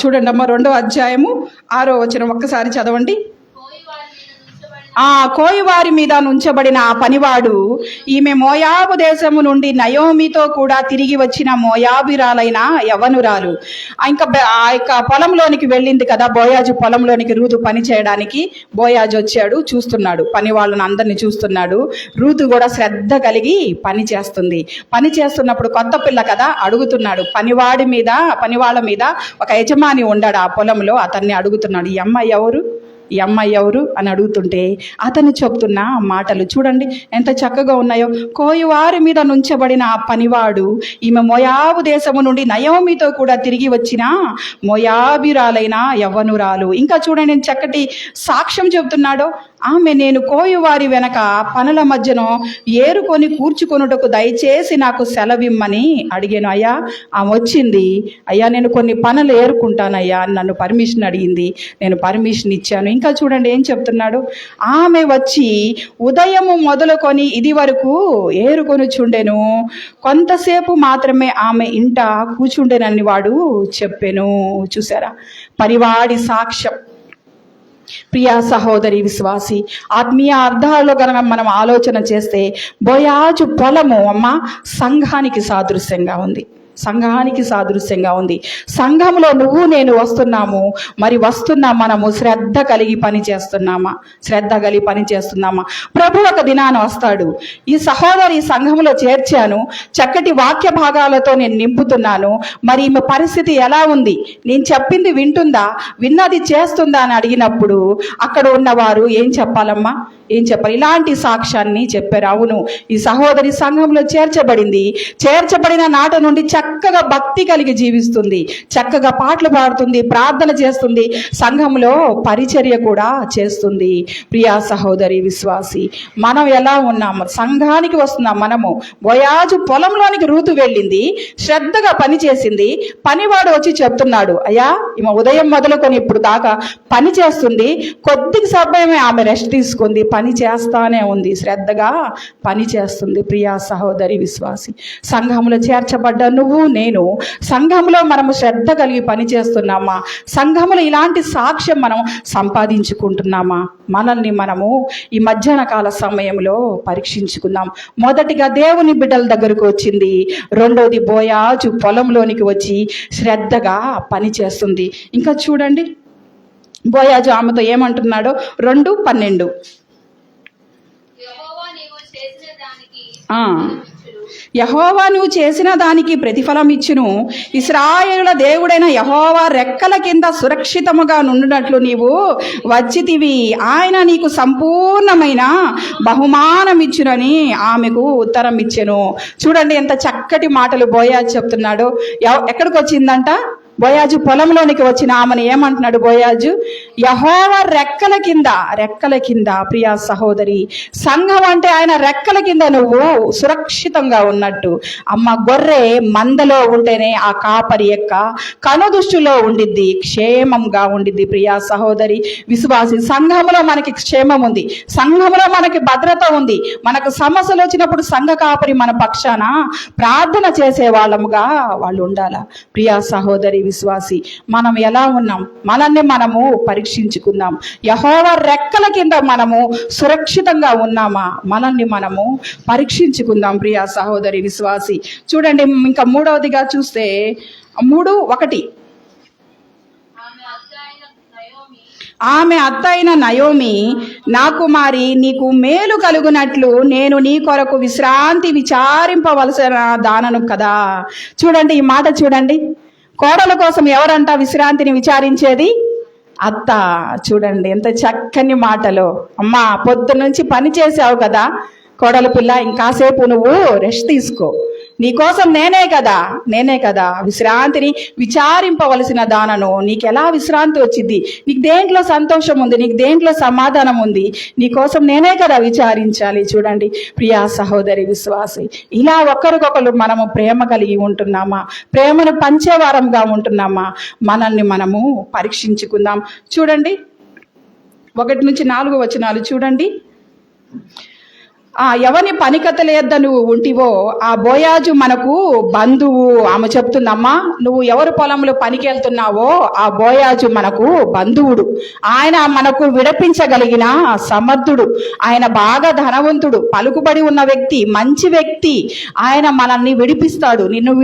చూడండి అమ్మ 2వ అధ్యాయము 6వ వచనం ఒక్కసారి చదవండి. కోయివారి మీద నుంచబడిన ఆ పనివాడు ఈమె మోయాబు దేశము నుండి నయోమితో కూడా తిరిగి వచ్చిన మోయాబిరాలైన యవ్వనురాలు. ఇంకా ఆ యొక్క పొలంలోనికి వెళ్ళింది కదా, బోయాజు పొలంలోనికి రూతు పని చేయడానికి. బోయాజు వచ్చాడు, చూస్తున్నాడు, పని వాళ్ళని అందరినీ చూస్తున్నాడు. రూతు కూడా శ్రద్ధ కలిగి పని చేస్తుంది. పని చేస్తున్నప్పుడు కొత్త పిల్ల కదా, అడుగుతున్నాడు. పనివాళ్ళ మీద ఒక యజమాని ఉండాడు ఆ పొలంలో, అతన్ని అడుగుతున్నాడు, ఈ అమ్మాయి ఎవరు అని అడుగుతుంటే అతను చెప్తున్న మాటలు చూడండి ఎంత చక్కగా ఉన్నాయో. కోయివారి మీద నుంచబడిన ఆ పనివాడు ఈమె మోయాబు దేశము నుండి నయోమితో కూడా తిరిగి వచ్చిన మోయాబిరాలైన యవ్వనురాలు. ఇంకా చూడండి చక్కటి సాక్ష్యం చెబుతున్నాడో. ఆమె నేను కోయివారి వెనక పనుల మధ్యను ఏరుకొని కూర్చుకొనుటకు దయచేసి నాకు సెలవిమ్మని అడిగాను. అయ్యా ఆమె వచ్చింది, అయ్యా నేను కొన్ని పనులు ఏరుకుంటానయ్యా అని నన్ను పర్మిషన్ అడిగింది, నేను పర్మిషన్ ఇచ్చాను. ఇంకా చూడండి ఏం చెప్తున్నాడు. ఆమె వచ్చి ఉదయము మొదలుకొని ఇది వరకు ఏరుకొని చుండెను, కొంతసేపు మాత్రమే ఆమె ఇంట కూర్చుండెనని వాడు చెప్పెను. చూసారా, పరివాడి సాక్ష్యం. ప్రియా సహోదరి విశ్వాసి, ఆత్మీయ అర్థాల్లో కనుక మనం ఆలోచన చేస్తే బోయాజు పొలము అమ్మ సంఘానికి సాదృశ్యంగా ఉంది. సంఘానికి సాదృశ్యంగా ఉంది. సంఘంలో నువ్వు నేను వస్తున్నాము. మరి వస్తున్నా మనము శ్రద్ధ కలిగి పని చేస్తున్నామా? శ్రద్ధ కలిగి పని చేస్తున్నామా? ప్రభు ఒక దినాన వస్తాడు. ఈ సహోదరి సంఘంలో చేర్చాను, చక్కటి వాక్య భాగాలతో నేను నింపుతున్నాను. మరి ఈమె పరిస్థితి ఎలా ఉంది? నేను చెప్పింది వింటుందా? విన్నది చేస్తుందా అని అడిగినప్పుడు అక్కడ ఉన్నవారు ఏం చెప్పాలమ్మా? ఏం చెప్పాలి? ఇలాంటి సాక్ష్యాన్ని చెప్పారు. అవును, ఈ సహోదరి సంఘంలో చేర్చబడింది. చేర్చబడిన నాట నుండి చక్కగా భక్తి కలిగి జీవిస్తుంది, చక్కగా పాటలు పాడుతుంది, ప్రార్థన చేస్తుంది, సంఘంలో పరిచర్య కూడా చేస్తుంది. ప్రియా సహోదరి విశ్వాసి, మనం ఎలా ఉన్నాము? సంఘానికి వస్తున్నాం మనము. బోయాజు పొలంలోనికి రూతు వెళ్ళింది, శ్రద్ధగా పని చేసింది. పనివాడు వచ్చి చెప్తున్నాడు, అయ్యా ఈమె ఉదయం మొదలుకొని ఇప్పుడు దాకా పని చేస్తుంది. కొద్దిగా సమయమే ఆమె రెస్ట్ తీసుకుంది, పని చేస్తానే ఉంది, శ్రద్ధగా పని చేస్తుంది. ప్రియా సహోదరి విశ్వాసి, సంఘంలో చేర్చబడ్డ నువ్వు నేను సంఘంలో మనము శ్రద్ధ కలిగి పని చేస్తున్నామా? సంఘంలో ఇలాంటి సాక్ష్యం మనం సంపాదించుకుంటున్నామా? మనల్ని మనము ఈ మధ్యాహ్న కాల సమయంలో పరీక్షించుకుందాం. మొదటిగా దేవుని బిడ్డల దగ్గరకు వచ్చింది. రెండోది బోయాజు పొలంలోనికి వచ్చి శ్రద్ధగా పని చేస్తుంది. ఇంకా చూడండి బోయాజు ఆమెతో ఏమంటున్నాడో 2:12. యెహోవా నీవు చేసిన దానికి యెహోవా నువ్వు చేసిన దానికి ప్రతిఫలం ఇచ్చును. ఇశ్రాయేలుల దేవుడైన యెహోవా రెక్కల కింద సురక్షితముగా నుండినట్లు నీవు వచ్చితివి. ఆయన నీకు సంపూర్ణమైన బహుమానం ఇచ్చునని ఆమెకు ఉత్తరం ఇచ్చెను. చూడండి ఎంత చక్కటి మాటలు బోయాజు చెప్తున్నాడు. ఎక్కడికి వచ్చిందంట? బోయాజు పొలంలోనికి వచ్చిన ఆమెను ఏమంటున్నాడు బోయాజు? యెహోవా రెక్కల కింద. రెక్కల కింద. ప్రియా సహోదరి, సంఘం అంటే ఆయన రెక్కల కింద నువ్వు సురక్షితంగా ఉన్నట్టు. అమ్మ గొర్రె మందలో ఉంటేనే ఆ కాపరి యొక్క కనుదృష్టిలో ఉండిద్ది, క్షేమంగా ఉండిద్ది. ప్రియా సహోదరి విశ్వాసి, సంఘంలో మనకి క్షేమం ఉంది, సంఘంలో మనకి భద్రత ఉంది. మనకు సమస్యలు వచ్చినప్పుడు సంఘ కాపరి మన పక్షాన ప్రార్థన చేసే వాళ్ళముగా వాళ్ళు ఉండాలా? ప్రియా సహోదరి విశ్వాసి, మనం ఎలా ఉన్నాం? మనల్ని మనము పరీక్షించుకుందాం. యెహోవా రెక్కల కింద మనము సురక్షితంగా ఉన్నామా? మనల్ని మనము పరీక్షించుకుందాం. ప్రియా సహోదరి విశ్వాసి, చూడండి ఇంకా మూడవదిగా చూస్తే 3:1. ఆమె అత్త అయిన నయోమి, నా కుమారి నీకు మేలు కలుగునట్లు నేను నీ కొరకు విశ్రాంతి విచారింపవలసిన దానను కదా. చూడండి ఈ మాట చూడండి. కోడల కోసం ఎవరంట విశ్రాంతిని విచారించేది? అత్త. చూడండి ఎంత చక్కని మాటలు. అమ్మా పొద్దు నుంచి పని చేసావు కదా కోడల పిల్ల, ఇంకాసేపు నువ్వు రెస్ట్ తీసుకో. నీకోసం నేనే కదా విశ్రాంతిని విచారింపవలసిన దానను. నీకు ఎలా విశ్రాంతి వచ్చింది? నీకు దేంట్లో సంతోషం ఉంది? నీకు దేంట్లో సమాధానం ఉంది? నీకోసం నేనే కదా విచారించాలి. చూడండి ప్రియా సహోదరి విశ్వాసి, ఇలా ఒకరికొకరు మనము ప్రేమ కలిగి ఉంటున్నామా? ప్రేమను పంచేవారంగా ఉంటున్నామా? మనల్ని మనము పరీక్షించుకుందాం. చూడండి 1-4 వచనాలు చూడండి. ఎవని పనికత్తెల యొద్ద నువ్వు ఉంటివో ఆ బోయాజు మనకు బంధువు. ఆమె చెప్తుందమ్మా, నువ్వు ఎవరు పొలంలో పనికి వెళ్తున్నావో ఆ బోయాజు మనకు బంధువుడు. ఆయన మనకు విడిపించగలిగిన సమర్థుడు. ఆయన బాగా ధనవంతుడు, పలుకుబడి ఉన్న వ్యక్తి, మంచి వ్యక్తి. ఆయన మనల్ని విడిపిస్తాడు, నిన్ను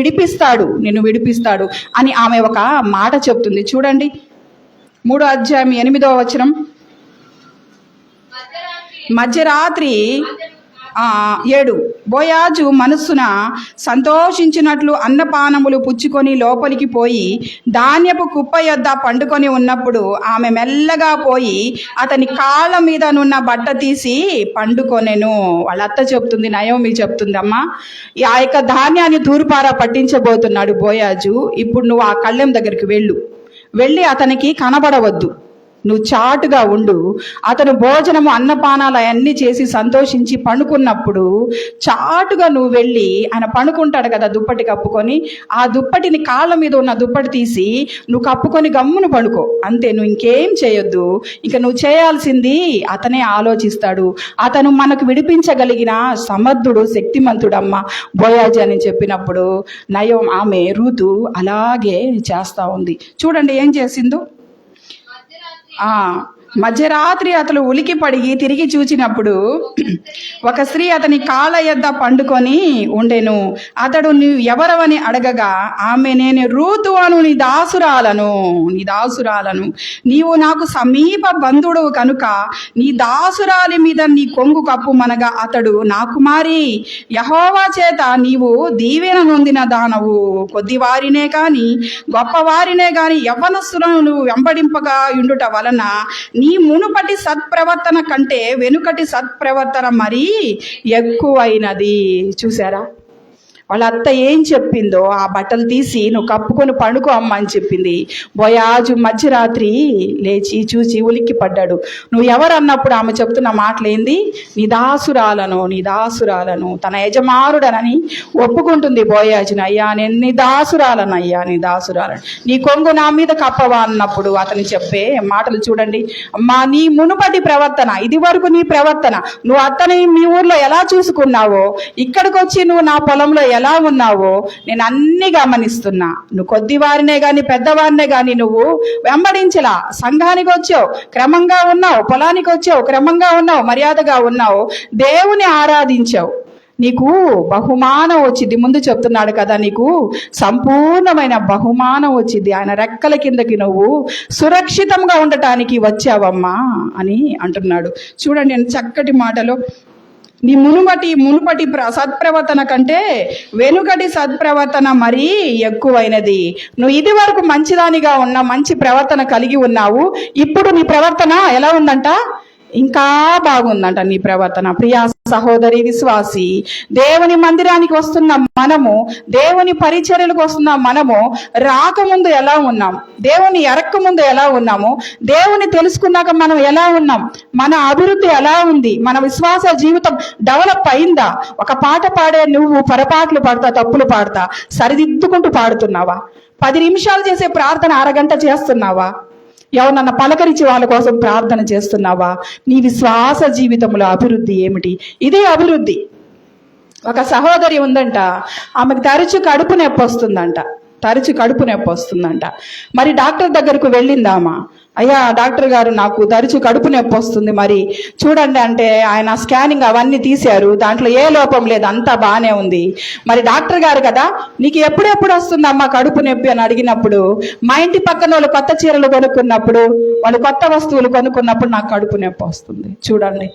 విడిపిస్తాడు అని ఆమె ఒక మాట చెప్తుంది. చూడండి 3వ అధ్యాయం 8వ వచనం. మధ్యరాత్రి 7 బోయాజు మనస్సున సంతోషించినట్లు అన్నపానములు పుచ్చుకొని లోపలికి పోయి ధాన్యపు కుప్ప యొద్ద పండుకొని ఉన్నప్పుడు ఆమె మెల్లగా పోయి అతని కాళ్ళ మీద నున్న బట్ట తీసి పండుకొనెను. వాళ్ళ అత్త చెప్తుంది, నయోమి చెప్తుందమ్మా, ఆ యొక్క ధాన్యాన్ని తూర్పారా పట్టించబోతున్నాడు బోయాజు. ఇప్పుడు నువ్వు ఆ కళ్ళెం దగ్గరికి వెళ్ళి అతనికి కనబడవద్దు, నువ్వు చాటుగా ఉండు. అతను భోజనము అన్నపానాలు అవన్నీ చేసి సంతోషించి పండుకున్నప్పుడు చాటుగా నువ్వు వెళ్ళి, ఆయన పండుకుంటాడు కదా దుప్పటి కప్పుకొని, ఆ దుప్పటిని కాళ్ళ మీద ఉన్న దుప్పటి తీసి నువ్వు కప్పుకొని గమ్మును పడుకో. అంతే, నువ్వు ఇంకేం చేయొద్దు. ఇక నువ్వు చేయాల్సింది అతనే ఆలోచిస్తాడు. అతను మనకు విడిపించగలిగిన సమర్థుడు, శక్తిమంతుడమ్మ బోయాజు అని చెప్పినప్పుడు ఆమె రూతు అలాగే చేస్తా ఉంది. చూడండి ఏం చేసిందో. మధ్యరాత్రి అతడు ఉలికి పడి తిరిగి చూచినప్పుడు ఒక స్త్రీ అతని కాళ్ళ యొద్ద పండుకొని ఉండెను. అతడు నీవు ఎవరవని అడగగా ఆమె, నేను రూతు అను నీ దాసురాలను, నీవు నాకు సమీప బంధువుడు కనుక నీ దాసురాలి మీద నీ కొంగు కప్పుమనగా అతడు, నా కుమారి, యెహోవా చేత నీవు దీవెన నొందిన దానవు. కొద్దివారినే కాని గొప్పవారినే కాని యవ్వనస్తులను నువ్వు వెంబడింపగా ఉండుట వలన నీ మునుపటి సత్ప్రవర్తన కంటే వెనుకటి సత్ప్రవర్తన మరీ ఎక్కువైనది. చూసారా, వాళ్ళ అత్త ఏం చెప్పిందో, ఆ బట్టలు తీసి నువ్వు కప్పుకొని పండుకో అమ్మ అని చెప్పింది. బోయాజు మధ్యరాత్రి లేచి చూసి ఉలిక్కి పడ్డాడు. నువ్వు ఎవరన్నప్పుడు ఆమె చెప్తున్న మాటలేంది? నీ దాసురాలను తన యజమానుడనని ఒప్పుకుంటుంది బోయాజుని. అయ్యా నేను నీ దాసురాలను, నీ కొంగు నా మీద కప్పవా అన్నప్పుడు అతను చెప్పే మాటలు చూడండి. అమ్మా, నీ మునుపటి ప్రవర్తన, ఇది వరకు నీ ప్రవర్తన, నువ్వు అత్తని మీ ఊర్లో ఎలా చూసుకున్నావో, ఇక్కడికి వచ్చి నువ్వు నా పొలంలో ఎలా ఉన్నావో నేను అన్ని గమనిస్తున్నా. నువ్వు కొద్దివారినే గాని పెద్దవారినే గాని నువ్వు వెంబడించలా. సంఘానికి వచ్చావు, క్రమంగా ఉన్నావు, పొలానికి వచ్చావు, క్రమంగా ఉన్నావు, మర్యాదగా ఉన్నావు, దేవుని ఆరాధించావు, నీకు బహుమానం వచ్చింది. ముందు చెప్తున్నాడు కదా, నీకు సంపూర్ణమైన బహుమానం వచ్చింది. ఆయన రెక్కల కిందకి నువ్వు సురక్షితంగా ఉండటానికి వచ్చావమ్మా అని అంటున్నాడు. చూడండి ఎంత చక్కటి మాటలు. నీ మునుపటి సత్ప్రవర్తన కంటే వెనుకటి సత్ప్రవర్తన మరీ ఎక్కువైనది. నువ్వు ఇది వరకు మంచిదానిగా ఉన్నా, మంచి ప్రవర్తన కలిగి ఉన్నావు. ఇప్పుడు నీ ప్రవర్తన ఎలా ఉందంట? ఇంకా బాగుందంట నీ ప్రవర్తన. ప్రియా సహోదరి విశ్వాసి, దేవుని మందిరానికి వస్తున్న మనము, దేవుని పరిచర్యలకు వస్తున్న మనము రాకముందు ఎలా ఉన్నాం, దేవుని ఎరక్కముందు ఎలా ఉన్నాము, దేవుని తెలుసుకున్నాక మనం ఎలా ఉన్నాం, మన అభివృద్ధి ఎలా ఉంది, మన విశ్వాస జీవితం డెవలప్ అయిందా? ఒక పాట పాడే నువ్వు పొరపాట్లు పడతా, తప్పులు పాడతా, సరిదిద్దుకుంటూ పాడుతున్నావా? 10 నిమిషాలు చేసే ప్రార్థన అరగంట చేస్తున్నావా? ఎవరన్నా పలకరించి వాళ్ళ కోసం ప్రార్థన చేస్తున్నావా? నీ విశ్వాస జీవితంలో అభివృద్ధి ఏమిటి? ఇదే అభివృద్ధి. ఒక సహోదరి ఉందంట, ఆమెకు తరచు కడుపు నొప్పి వస్తుందంట. మరి డాక్టర్ దగ్గరకు వెళ్ళిందామా. అయ్యా డాక్టర్ గారు, నాకు తరచు కడుపు నొప్పి వస్తుంది, మరి చూడండి అంటే ఆయన స్కానింగ్ అవన్నీ తీశారు, దాంట్లో ఏ లోపం లేదు, అంతా బాగానే ఉంది. మరి డాక్టర్ గారు కదా, నీకు ఎప్పుడెప్పుడు వస్తుందమ్మా కడుపు నొప్పి అని అడిగినప్పుడు, మా ఇంటి పక్కన వాళ్ళు కొత్త చీరలు కొనుక్కున్నప్పుడు, వాళ్ళు కొత్త వస్తువులు కొనుక్కున్నప్పుడు నాకు కడుపు నొప్పి వస్తుంది. చూడండి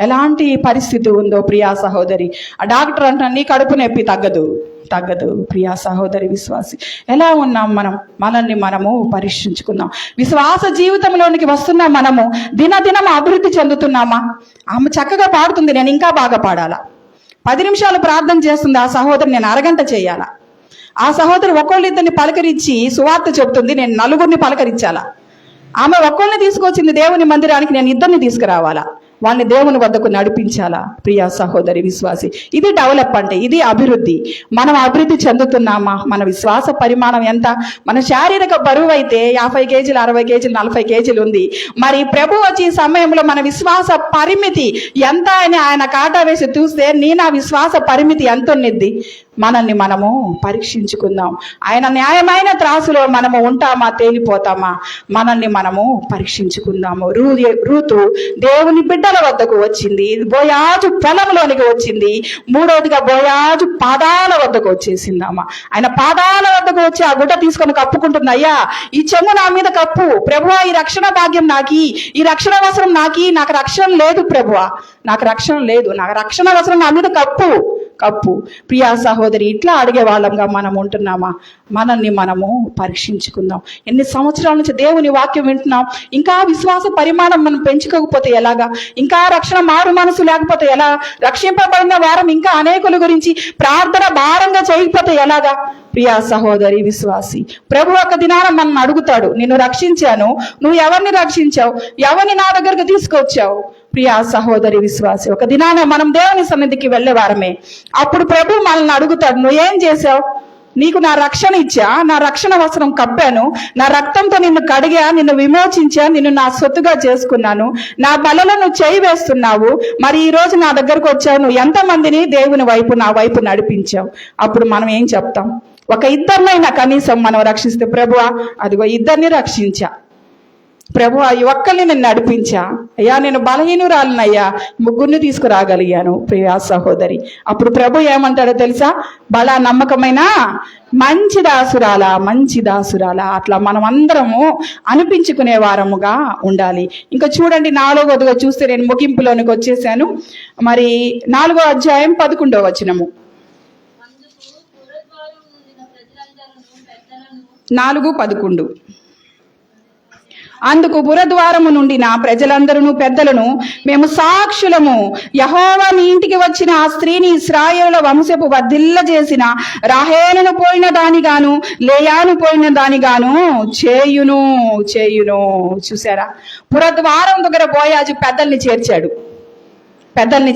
ఎలాంటి పరిస్థితి ఉందో ప్రియా సహోదరి. ఆ డాక్టర్ అంటున్నా నీ కడుపు నొప్పి తగ్గదు. ప్రియా సహోదరి విశ్వాసి, ఎలా ఉన్నాం మనం? మనల్ని మనము పరీక్షించుకుందాం. విశ్వాస జీవితంలోనికి వస్తున్నాం మనము, దినదినం అభివృద్ధి చెందుతున్నామా? ఆమె చక్కగా పాడుతుంది, నేను ఇంకా బాగా పాడాలా. 10 నిమిషాలు ప్రార్థన చేస్తుంది ఆ సహోదరి, నేను అరగంట చేయాలా. ఆ సహోదరి ఒక్కొళ్ళిద్దరిని పలకరించి సువార్త చెప్తుంది, నేను 4 పలకరించాలా. ఆమె ఒక్కళ్ళని తీసుకొచ్చింది దేవుని మందిరానికి, నేను 2 తీసుకురావాలా. వాళ్ళని దేవుని వద్దకు నడిపించాలా. ప్రియా సహోదరి విశ్వాసి, ఇది డెవలప్ అంటే, ఇది అభివృద్ధి. మనం అభివృద్ధి చెందుతున్నామా? మన విశ్వాస పరిమాణం ఎంత? మన శారీరక బరువు అయితే 50 కేజీలు, 60 కేజీలు, 40 కేజీలు ఉంది. మరి ప్రభు వచ్చే సమయంలో మన విశ్వాస పరిమితి ఎంత అని ఆయన కాటా వేసి చూస్తే, నా విశ్వాస పరిమితి ఎంత ఉన్నది? మనల్ని మనము పరీక్షించుకుందాం. ఆయన న్యాయమైన త్రాసులో మనము ఉంటామా, తేలిపోతామా? మనల్ని మనము పరీక్షించుకుందాము. రూతు దేవుని బిడ్డల వద్దకు వచ్చింది, బోయాజు పొలంలోనికి వచ్చింది. 3వదిగా బోయాజు పాదాల వద్దకు వచ్చేసిందమ్మా. ఆయన పాదాల వద్దకు వచ్చి ఆ గుడ్డ తీసుకొని కప్పుకుంటుంది. అయ్యా ఈ చెంగు నా మీద కప్పు ప్రభువా, ఈ రక్షణ భాగ్యం నాకి, ఈ రక్షణ వస్త్రం నాకి, నాకు రక్షణ లేదు ప్రభువా, నాకు రక్షణ లేదు, నాకు రక్షణ వస్త్రం నా మీద కప్పు. ప్రియా సహోదరి, ఇట్లా అడిగే వాళ్ళంగా మనం ఉంటున్నామా? మనల్ని మనము పరీక్షించుకుందాం. ఎన్ని సంవత్సరాల నుంచి దేవుని వాక్యం వింటున్నాం, ఇంకా విశ్వాస పరిమాణం మనం పెంచుకోకపోతే ఎలాగా? ఇంకా రక్షణ మారు మనసు లేకపోతే ఎలా? రక్షింపబడిన వారం ఇంకా అనేకుల గురించి ప్రార్థన భారంగా చేయకపోతే ఎలాగా? ప్రియా సహోదరి విశ్వాసి, ప్రభు ఒక దినాన మనం అడుగుతాడు, నిన్ను రక్షించాను, నువ్వు ఎవరిని రక్షించావు, ఎవరిని నా దగ్గరకు తీసుకొచ్చావు? ప్రియా సహోదరి విశ్వాసి, ఒక దినాన మనం దేవుని సన్నిధికి వెళ్ళేవారమే. అప్పుడు ప్రభు మనల్ని అడుగుతాడు, నువ్వేం చేశావు? నీకు నా రక్షణ ఇచ్చా, నా రక్షణ వస్త్రం కప్పాను, నా రక్తంతో నిన్ను కడిగా, నిన్ను విమోచించా, నిన్ను నా సొత్తుగా చేసుకున్నాను, నా బలలో నువ్వు చేయి వేస్తున్నావు, మరి ఈ రోజు నా దగ్గరకు వచ్చావు, నువ్వు ఎంతమందిని దేవుని వైపు, నా వైపు నడిపించావు? అప్పుడు మనం ఏం చెప్తాం? ఒక 2 కనీసం మనం రక్షిస్తే, ప్రభువా అదిగో 2 రక్షించా, ప్రభు ఈ ఒక్కరిని నేను నడిపించా అయ్యా, నేను బలహీనురాలనయ్యా, ముగ్గురిని తీసుకురాగలిగాను ప్రియా సహోదరి. అప్పుడు ప్రభు ఏమంటాడో తెలుసా? బలా నమ్మకమైన మంచి దాసురాలా, మంచి దాసురాలా. అట్లా మనం అందరము అనిపించుకునే వారముగా ఉండాలి. ఇంకా చూడండి 4వదిగా చూస్తే, నేను ముగింపులోనికి వచ్చేసాను. మరి 4వ అధ్యాయం 11వ వచనము. అందుకు పురద్వారము నుండిన ప్రజలందరూ పెద్దలను 4:11. అందుకు పురద్వారము నుండి నా ప్రజలందరూ పెద్దలను, మేము సాక్షులము, యెహోవా నీ ఇంటికి వచ్చిన ఆ స్త్రీని ఇశ్రాయేలు వంశపు వర్ధిల్ల చేసిన రాహేలును పోయిన దానిగాను లేయాను పోయిన దానిగాను చేయును. చూసారా? పురద్వారం దగ్గర బోయాజు పెద్దల్ని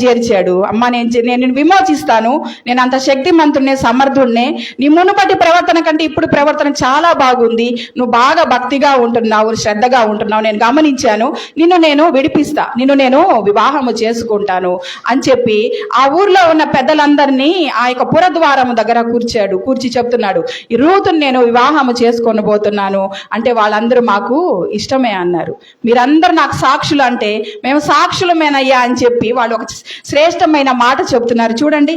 చేర్చాడు. అమ్మ, నేను విమోచిస్తాను, నేను అంత శక్తిమంతుడినే, సమర్థుడినే. నీ మునుపటి ప్రవర్తన కంటే ఇప్పుడు ప్రవర్తన చాలా బాగుంది, నువ్వు బాగా భక్తిగా ఉంటున్నావు, శ్రద్ధగా ఉంటున్నావు, నేను గమనించాను, నిన్ను నేను విడిపిస్తా, నిన్ను నేను వివాహము చేసుకుంటాను అని చెప్పి ఆ ఊర్లో ఉన్న పెద్దలందరినీ ఆ యొక్క పురద్వారం దగ్గర కూర్చి చెప్తున్నాడు, ఈ రూతుని నేను వివాహము చేసుకొని పోతున్నాను అంటే వాళ్ళందరూ మాకు ఇష్టమే అన్నారు. మీరందరూ నాకు సాక్షులు అంటే మేము సాక్షులమేనయ్యా అని చెప్పి వాళ్ళు ఒక శ్రేష్టమైన మాట చెప్తున్నారు. చూడండి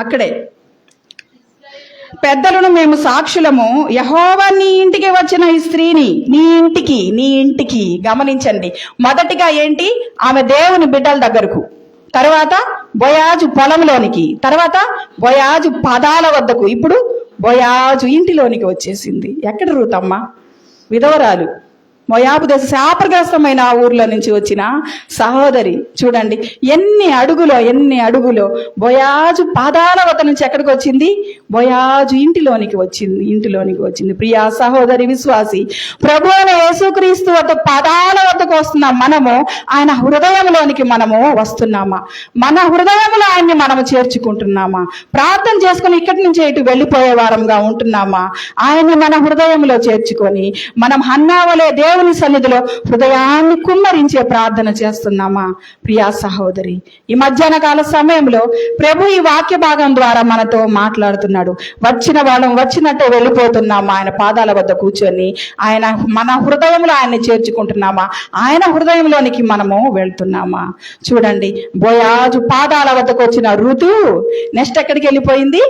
అక్కడే, పెద్దలను మేము సాక్షులము, యెహోవా నీ ఇంటికి వచ్చిన ఈ స్త్రీని, నీ ఇంటికి గమనించండి. మొదటిగా ఏంటి? ఆమె దేవుని బిడ్డల దగ్గరకు, తర్వాత బోయాజు పొలంలోనికి, తర్వాత బోయాజు పాదాల వద్దకు, ఇప్పుడు బోయాజు ఇంటిలోనికి వచ్చేసింది. ఎక్కడ రూతమ్మ? విధవరాలు, మోయాబు దేశ శాపగ్రస్తమైన ఆ ఊర్లో నుంచి వచ్చిన సహోదరి. చూడండి ఎన్ని అడుగులో బోయాజు పాదాల వద్ద నుంచి ఎక్కడికి వచ్చింది? బోయాజు ఇంటిలోనికి వచ్చింది. ప్రియా సహోదరి విశ్వాసి, ప్రభు అయిన యేసుక్రీస్తు వద్ద పాదాల వద్దకు వస్తున్నాం మనము. ఆయన హృదయంలోనికి మనము వస్తున్నామా? మన హృదయంలో ఆయన్ని మనము చేర్చుకుంటున్నామా? ప్రార్థన చేసుకుని ఇక్కడి నుంచి ఇటు వెళ్ళిపోయే వారంగా ఉంటున్నామా? ఆయన్ని మన హృదయంలో చేర్చుకొని మనం హన్నావలే దేవుని సన్నిధిలో హృదయాన్ని కుమ్మరించే ప్రార్థన చేస్తున్నామా? ప్రియా సహోదరి, ఈ మధ్యాహ్న కాల సమయంలో ప్రభు ఈ వాక్య భాగం ద్వారా మనతో మాట్లాడుతున్నాడు. వచ్చిన వాళ్ళం వచ్చినట్టే వెళ్ళిపోతున్నామా? ఆయన పాదాల వద్ద కూర్చొని మన హృదయంలో ఆయన్ని చేర్చుకుంటున్నామా? ఆయన హృదయంలోనికి మనము వెళ్తున్నామా? చూడండి, బోయాజు పాదాల వద్దకు వచ్చిన ఋతు నెక్స్ట్ ఎక్కడికి వెళ్ళిపోయింది?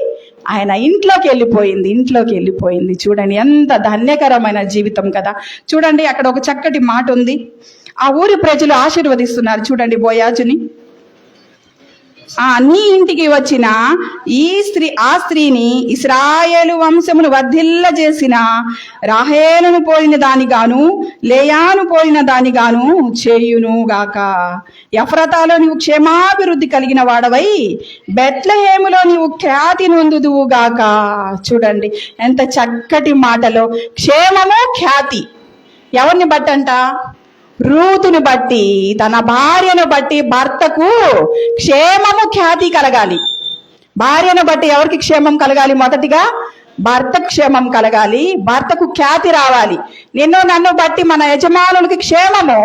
ఆయన ఇంట్లోకి వెళ్ళిపోయింది. చూడండి ఎంత ధన్యకరమైన జీవితం కదా. చూడండి అక్కడ ఒక చక్కటి మాట ఉంది. ఆ ఊరి ప్రజలు ఆశీర్వదిస్తున్నారు. చూడండి బోయాజుని, నీ ఇంటికి వచ్చిన ఆ స్త్రీని ఇశ్రాయేలు వంశమును వర్ధిల్ల చేసిన రాహేలును పోయిన దానిగాను లేయాను పోయిన దానిగాను చేయును గాక. ఎఫ్రతాలో నీవు క్షేమాభివృద్ధి కలిగిన వాడవై బెత్లెహేములో నీవు ఖ్యాతి నొందుదువు గాక. చూడండి ఎంత చక్కటి మాటలో, క్షేమము ఖ్యాతి ఎవరిని బట్టంట? రూతుని బట్టి, తన భార్యను బట్టి భర్తకు క్షేమము ఖ్యాతి కలగాలి. భార్యను బట్టి ఎవరికి క్షేమం కలగాలి? మొదటిగా భర్త క్షేమం కలగాలి, భర్తకు ఖ్యాతి రావాలి. నన్ను బట్టి మన యజమానులకి క్షేమము,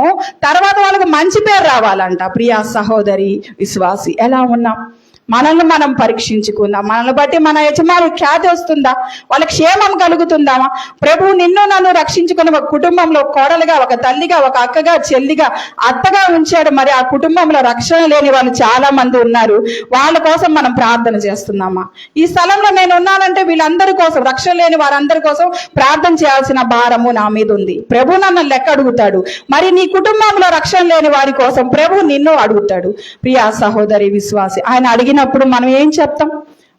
తర్వాత వాళ్ళకి మంచి పేరు రావాలంట. ప్రియా సహోదరి విశ్వాసి, ఎలా ఉన్నాం? మనల్ని మనం పరీక్షించుకుందాం. మనల్ని బట్టి మన యజమాను ఖ్యాతి వస్తుందా? వాళ్ళ క్షేమం కలుగుతుందామా? ప్రభు నన్ను రక్షించుకుని ఒక కుటుంబంలో కోడలుగా, ఒక తల్లిగా, ఒక అక్కగా, చెల్లిగా, అత్తగా ఉంచాడు. మరి ఆ కుటుంబంలో రక్షణ లేని వాళ్ళు చాలా మంది ఉన్నారు. వాళ్ళ కోసం మనం ప్రార్థన చేస్తున్నామా? ఈ స్థలంలో నేను ఉన్నానంటే వీళ్ళందరి కోసం, రక్షణ లేని వారందరి కోసం ప్రార్థన చేయాల్సిన భారము నా మీద ఉంది. ప్రభు నన్ను లెక్క అడుగుతాడు. మరి నీ కుటుంబంలో రక్షణ లేని వారి కోసం ప్రభు నిన్ను అడుగుతాడు. ప్రియా సహోదరి విశ్వాసి, ఆయన అడిగినప్పుడు మనం ఏం చెప్తాం?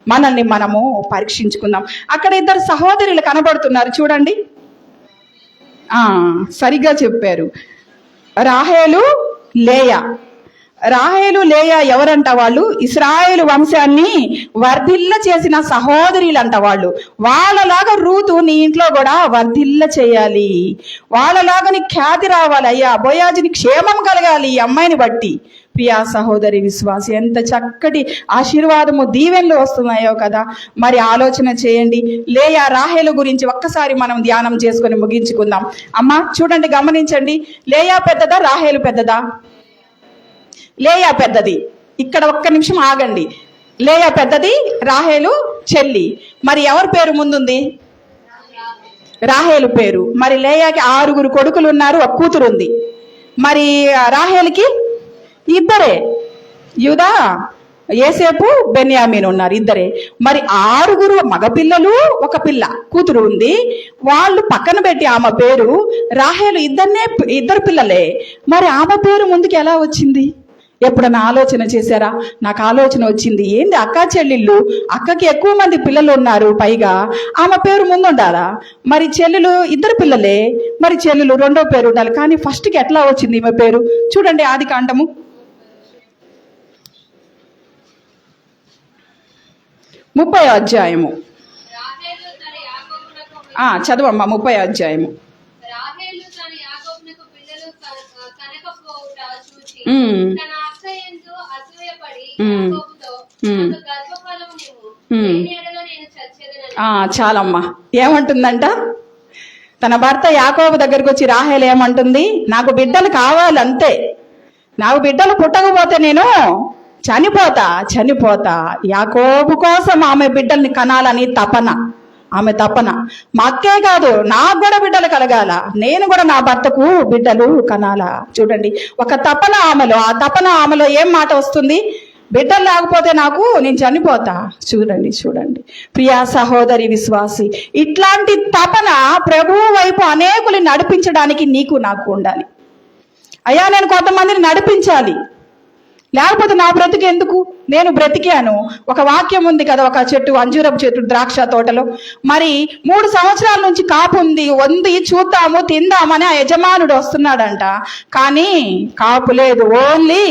మనల్ని మనము పరీక్షించుకుందాం. అక్కడ ఇద్దరు సహోదరులు కనబడుతున్నారు. చూడండి, సరిగ్గా చెప్పారు. రాహేలు, లేయా ఎవరంట? వాళ్ళు ఇశ్రాయేలు వంశాన్ని వర్ధిల్ల చేసిన సహోదరులంట. వాళ్ళలాగా రూతు నీ ఇంట్లో కూడా వర్ధిల్ల చేయాలి. వాళ్ళలాగా నీ ఖ్యాతి రావాలి. అయ్యా బోయాజుని క్షేమం కలగాలి ఈ అమ్మాయిని బట్టి. ప్రియా సహోదరి విశ్వాసి, ఎంత చక్కటి ఆశీర్వాదము, దీవెనలు వస్తున్నాయో కదా. మరి ఆలోచన చేయండి. లేయా రాహేలు గురించి ఒక్కసారి మనం ధ్యానం చేసుకొని ముగించుకుందాం. అమ్మా చూడండి, గమనించండి. లేయా పెద్దదా, రాహేలు పెద్దదా? లేయా పెద్దది. ఇక్కడ ఒక్క నిమిషం ఆగండి. లేయా పెద్దది, రాహేలు చెల్లి. మరి ఎవరి పేరు ముందుంది? రాహేలు పేరు. మరి లేయాకి 6 కొడుకులు ఉన్నారు, ఒక కూతురు ఉంది. మరి రాహేలుకి 2 యూదా, యోసేపు, బెన్యామీన్ ఉన్నారు, 2. మరి 6 మగపిల్లలు, ఒక పిల్ల కూతురు ఉంది. వాళ్ళు పక్కన పెట్టి ఆమె పేరు రాహేలు 2 పిల్లలే. మరి ఆమె పేరు ముందుకు ఎలా వచ్చింది? ఎప్పుడన్నా ఆలోచన చేశారా? నాకు ఆలోచన వచ్చింది. ఏంది అక్క చెల్లెళ్ళు, అక్కకి ఎక్కువ మంది పిల్లలు ఉన్నారు, పైగా ఆమె పేరు ముందు ఉండాలా? మరి చెల్లెలు 2 పిల్లలే, మరి చెల్లెలు 2వ పేరు ఉండాలి. కానీ ఫస్ట్కి ఎట్లా వచ్చింది ఈమె పేరు? చూడండి ఆదికాండము 30వ అధ్యాయము. చదవమ్మా 30వ అధ్యాయము. చాలమ్మా. ఏమంటుందంట? తన భర్త యాకోబు దగ్గరకు వచ్చి రాహేలు ఏమంటుంది? నాకు బిడ్డలు కావాలి అంతే, నాకు బిడ్డలు పుట్టకపోతే నేను చనిపోతా. యాకోబు కోసం ఆమె బిడ్డల్ని కనాలని ఆమె తపన. మా అక్కే కాదు, నాకు కూడా బిడ్డలు కలగాల, నేను కూడా నా భర్తకు బిడ్డలు కనాలా. చూడండి, ఒక తపన ఆమెలో. ఆ తపన ఆమెలో ఏం మాట వస్తుంది? బిడ్డలు లేకపోతే నేను చనిపోతా. చూడండి ప్రియా సహోదరి విశ్వాసి, ఇట్లాంటి తపన ప్రభువు వైపు అనేకులు నడిపించడానికి నీకు నాకు ఉండాలి. అయ్యా, నేను కొంతమందిని నడిపించాలి, లేకపోతే నా బ్రతికి ఎందుకు? నేను బ్రతికాను. ఒక వాక్యం ఉంది కదా, ఒక చెట్టు, అంజూరపు చెట్టు ద్రాక్ష తోటలో మరి 3 సంవత్సరాల నుంచి కాపు ఉంది చూద్దాము తిందామని ఆ యజమానుడు వస్తున్నాడంట. కానీ కాపు లేదు, ఓన్లీ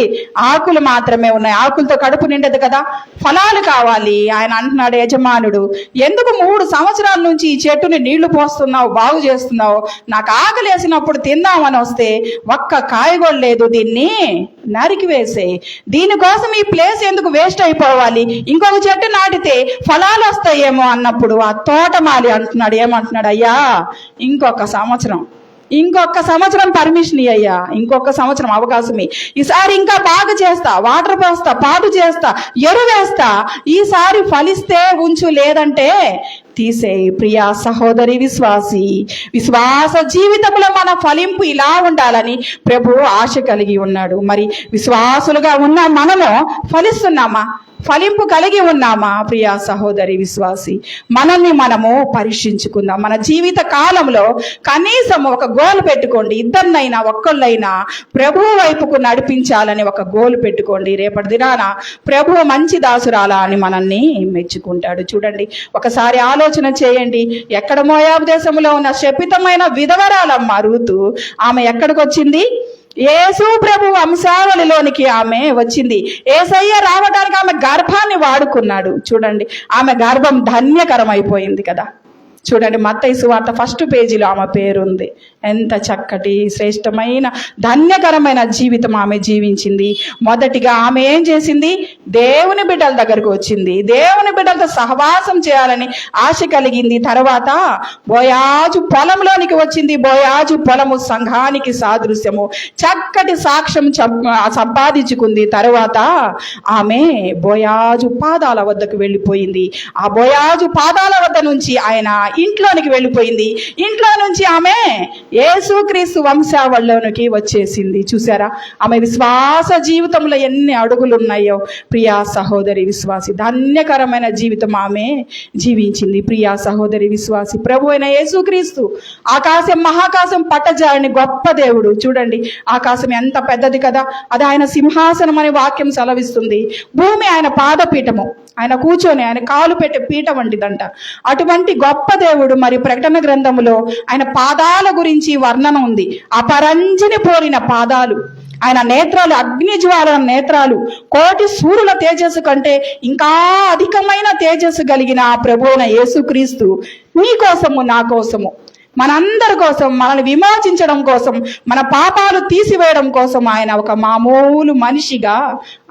ఆకులు మాత్రమే ఉన్నాయి. ఆకులతో కడుపు నిండదు కదా, ఫలాలు కావాలి. ఆయన అంటున్నాడు యజమానుడు, ఎందుకు 3 సంవత్సరాల నుంచి ఈ చెట్టుని నీళ్లు పోస్తున్నావు, బాగు చేస్తున్నావు? నాకు ఆకలి వేసినప్పుడు తిందామని వస్తే ఒక్క కాయగూడ లేదు, దీన్ని నరికివేసే. దీనికోసం ఈ ప్లేస్ ఎందుకు వేస్ట్ అయిపోవాలి? ఇంకొక చెట్టు నాటితే ఫలాలు వస్తాయేమో అన్నప్పుడు ఆ తోటమాలి అంటున్నాడు, ఏమంటున్నాడు? అయ్యా, ఇంకొక సంవత్సరం పర్మిషన్ అయ్యా, ఇంకొక సంవత్సరం అవకాశమే. ఈసారి ఇంకా బాగా చేస్తా, వాటర్ పోస్తా, పాడు చేస్తా, ఎరువేస్తా. ఈసారి ఫలిస్తే ఉంచు, లేదంటే తీసేయి. ప్రియా సహోదరి విశ్వాసి, విశ్వాస జీవితంలో మన ఫలింపు ఇలా ఉండాలని ప్రభు ఆశ కలిగి ఉన్నాడు. మరి విశ్వాసులుగా ఉన్న మనము ఫలిస్తున్నామా? ఫలింపు కలిగి ఉన్నామా? ప్రియా సహోదరి విశ్వాసి, మనల్ని మనము పరీక్షించుకుందాం. మన జీవిత కాలంలో కనీసం ఒక గోల్ పెట్టుకోండి. ఇద్దరినైనా ఒక్కళ్ళైనా ప్రభు వైపుకు నడిపించాలని ఒక గోల్ పెట్టుకోండి. రేపటి దినాన ప్రభు మంచి దాసురాలా అని మనల్ని మెచ్చుకుంటాడు. చూడండి, ఒకసారి ఆలోచన చేయండి. ఎక్కడ మోయాబు దేశంలో ఉన్న శపితమైన విధవరాలమ్మ రూతు, ఆమె ఎక్కడికి వచ్చింది? యేసు ప్రభు వంశావళిలోనికి ఆమె వచ్చింది. యేసయ్య రావడానికి ఆమె గర్భాన్ని వాడుకున్నాడు. చూడండి, ఆమె గర్భం ధన్యకరమైపోయింది కదా. చూడండి, మత్తయి సువార్త 1వ పేజీలో ఆమె పేరుంది. ఎంత చక్కటి శ్రేష్టమైన ధన్యకరమైన జీవితం ఆమె జీవించింది. మొదటిగా ఆమె ఏం చేసింది? దేవుని బిడ్డల దగ్గరకు వచ్చింది, దేవుని బిడ్డలతో సహవాసం చేయాలని ఆశ కలిగింది. తర్వాత బోయాజు పొలంలోనికి వచ్చింది. బోయాజు పొలము సంఘానికి సాదృశ్యము. చక్కటి సాక్ష్యం సంపాదించుకుంది. తర్వాత ఆమె బోయాజు పాదాల వద్దకు వెళ్ళిపోయింది. ఆ బోయాజు పాదాల వద్ద నుంచి ఆయన ఇంట్లోనికి వెళ్ళిపోయింది. ఇంట్లో నుంచి ఆమె యేసుక్రీస్తు వంశావళిలోనికి వచ్చేసింది. చూసారా, ఆమె విశ్వాస జీవితంలో ఎన్ని అడుగులు ఉన్నాయో. ప్రియా సహోదరి విశ్వాసి, ధన్యకరమైన జీవితం ఆమె జీవించింది. ప్రియా సహోదరి విశ్వాసి, ప్రభు అయిన యేసుక్రీస్తు ఆకాశం మహాకాశం పట్టజాలని గొప్ప దేవుడు. చూడండి, ఆకాశం ఎంత పెద్దది కదా, అది ఆయన సింహాసనం అనే వాక్యం సెలవిస్తుంది. భూమి ఆయన పాదపీఠము, ఆయన కూర్చొని ఆయన కాలు పెట్టే పీఠ వంటిదంట. అటువంటి గొప్ప దేవుడు. మరి ప్రకటన గ్రంథములో ఆయన పాదాల గురించి వర్ణన ఉంది. అపరంజిని పోలిన పాదాలు, ఆయన నేత్రాలు అగ్నిజ్వాల నేత్రాలు, కోటి సూర్యుల తేజస్సు కంటే ఇంకా అధికమైన తేజస్సు కలిగిన ఆ ప్రభువైన యేసుక్రీస్తు నీ కోసము నా కోసము మనందరి కోసం, మనల్ని విమోచించడం కోసం, మన పాపాలు తీసివేయడం కోసం ఆయన ఒక మామూలు మనిషిగా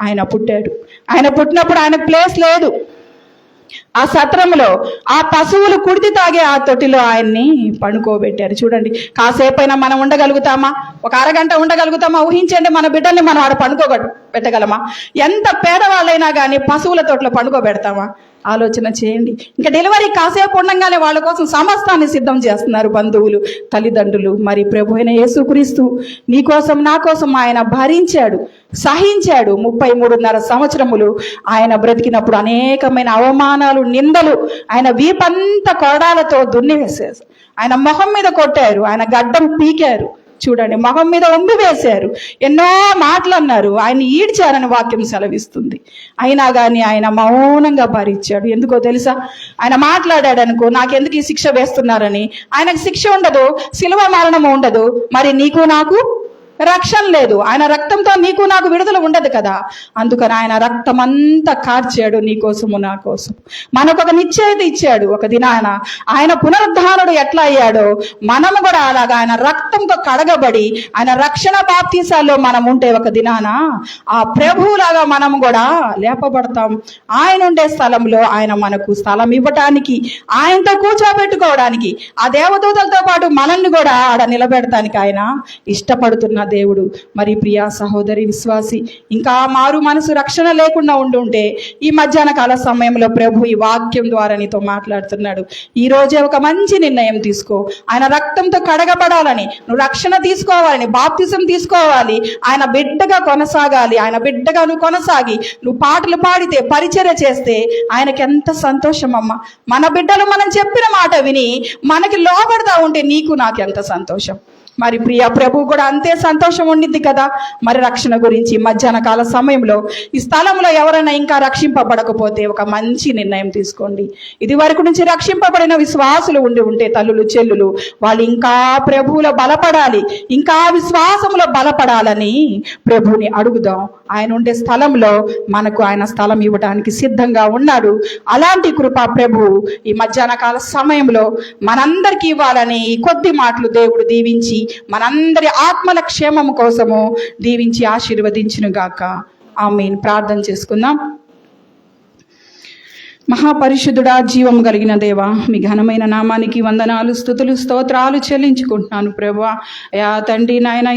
ఆయన పుట్టాడు. ఆయన పుట్టినప్పుడు ఆయన ప్లేస్ లేదు. ఆ సత్రంలో ఆ పశువులు కుడితి తాగే ఆ తొట్టిలో ఆయన్ని పడుకోబెట్టారు. చూడండి, కాసేపైనా మనం ఉండగలుగుతామా? ఒక అరగంట ఉండగలుగుతామా? ఊహించండి, మన బిడ్డల్ని మనం ఆడ పెట్టగలమా? ఎంత పేదవాళ్ళైనా కానీ పశువుల తొట్లో పడుకోబెడతామా? ఆలోచన చేయండి. ఇంకా డెలివరీ కాసేపు ఉండగానే వాళ్ళ కోసం సమస్తాన్ని సిద్ధం చేస్తున్నారు బంధువులు, తల్లిదండ్రులు. మరి ప్రభు అయిన యేసుక్రీస్తు నీ కోసం నా కోసం ఆయన భరించాడు, సహించాడు. 33.5 సంవత్సరములు ఆయన బ్రతికినప్పుడు అనేకమైన అవమానాలు, నిందలు ఆయన వీపంతా కొరడాలతో దున్నివేశారు. ఆయన మొహం మీద కొట్టారు, ఆయన గడ్డం పీకారు, చూడండి మొహం మీద ఒంబి వేశారు, ఎన్నో మాటలు అన్నారు, ఆయన ఈడ్చారని వాక్యం సెలవిస్తుంది. అయినా కానీ ఆయన మౌనంగా భరించాడు. ఎందుకో తెలుసా? ఆయన మాట్లాడాడు అనుకో, నాకెందుకు ఈ శిక్ష వేస్తున్నారని. ఆయనకు శిక్ష ఉండదు, శిలువ మరణము ఉండదు, మరి నీకు నాకు రక్షణ లేదు. ఆయన రక్తంతో నీకు నాకు విడుదల ఉండదు కదా. అందుకని ఆయన రక్తం అంతా కార్చాడు నీ కోసము నా కోసం. మనకు ఒక నిశ్చయిత ఇచ్చాడు. ఒక దినాన ఆయన పునరుద్ధానుడు ఎట్లా అయ్యాడో మనము కూడా అలాగా ఆయన రక్తంతో కడగబడి ఆయన రక్షణ బాప్తీసాల్లో మనం ఉంటే ఒక దినాన ఆ ప్రభువులాగా మనం కూడా లేపబడతాం. ఆయన ఉండే స్థలంలో ఆయన మనకు స్థలం ఇవ్వటానికి, ఆయనతో కూర్చోబెట్టుకోవడానికి, ఆ దేవదూతలతో పాటు మనల్ని కూడా ఆడ నిలబెడటానికి ఆయన ఇష్టపడుతున్న దేవుడు. మరి ప్రియా సహోదరి విశ్వాసి, ఇంకా మారు మనసు రక్షణ లేకుండా ఉండుంటే ఈ మధ్యాహ్న కాల సమయంలో ప్రభు ఈ వాక్యం ద్వారా నీతో మాట్లాడుతున్నాడు. ఈ రోజే ఒక మంచి నిర్ణయం తీసుకో. ఆయన రక్తంతో కడగబడాలని, నువ్వు రక్షణ తీసుకోవాలని, బాప్తిజం తీసుకోవాలి, ఆయన బిడ్డగా కొనసాగాలి. ఆయన బిడ్డగా నువ్వు కొనసాగి నువ్వు పాటలు పాడితే, పరిచర్య చేస్తే ఆయనకి ఎంత సంతోషం అమ్మ. మన బిడ్డలు మనం చెప్పిన మాట విని మనకి లోబడతా ఉంటే నీకు నాకు ఎంత సంతోషం. మరి ప్రియ ప్రభు కూడా అంతే సంతోషం ఉండిద్ది కదా. మరి రక్షణ గురించి మధ్యాహ్న కాల సమయంలో ఈ స్థలంలో ఎవరైనా ఇంకా రక్షింపబడకపోతే ఒక మంచి నిర్ణయం తీసుకోండి. ఇది వరకు నుంచి రక్షింపబడిన విశ్వాసులు ఉంటే తల్లులు, చెల్లులు, వాళ్ళు ఇంకా ప్రభువులో బలపడాలి, ఇంకా విశ్వాసంలో బలపడాలని ప్రభుని అడుగుదాం. ఆయన ఉండే స్థలంలో మనకు ఆయన స్థలం ఇవ్వడానికి సిద్ధంగా ఉన్నాడు. అలాంటి కృప ప్రభు ఈ మధ్యాహ్న కాల సమయంలో మనందరికీ ఇవ్వాలని ఈ కొద్ది మాటలు దేవుడు దీవించి మనందరి ఆత్మల క్షేమము కోసము దీవించి ఆశీర్వదించునుగాక. ఆమేన్. ప్రార్థన చేసుకుందాం. మహాపరిశుద్ధుడా, జీవము కలిగిన దేవా, మీ ఘనమైన నామానికి వందనాలు, స్తుతులు, స్తోత్రాలు చెల్లించుకుంటున్నాను ప్రభువా. అయా తండ్రి నాయన,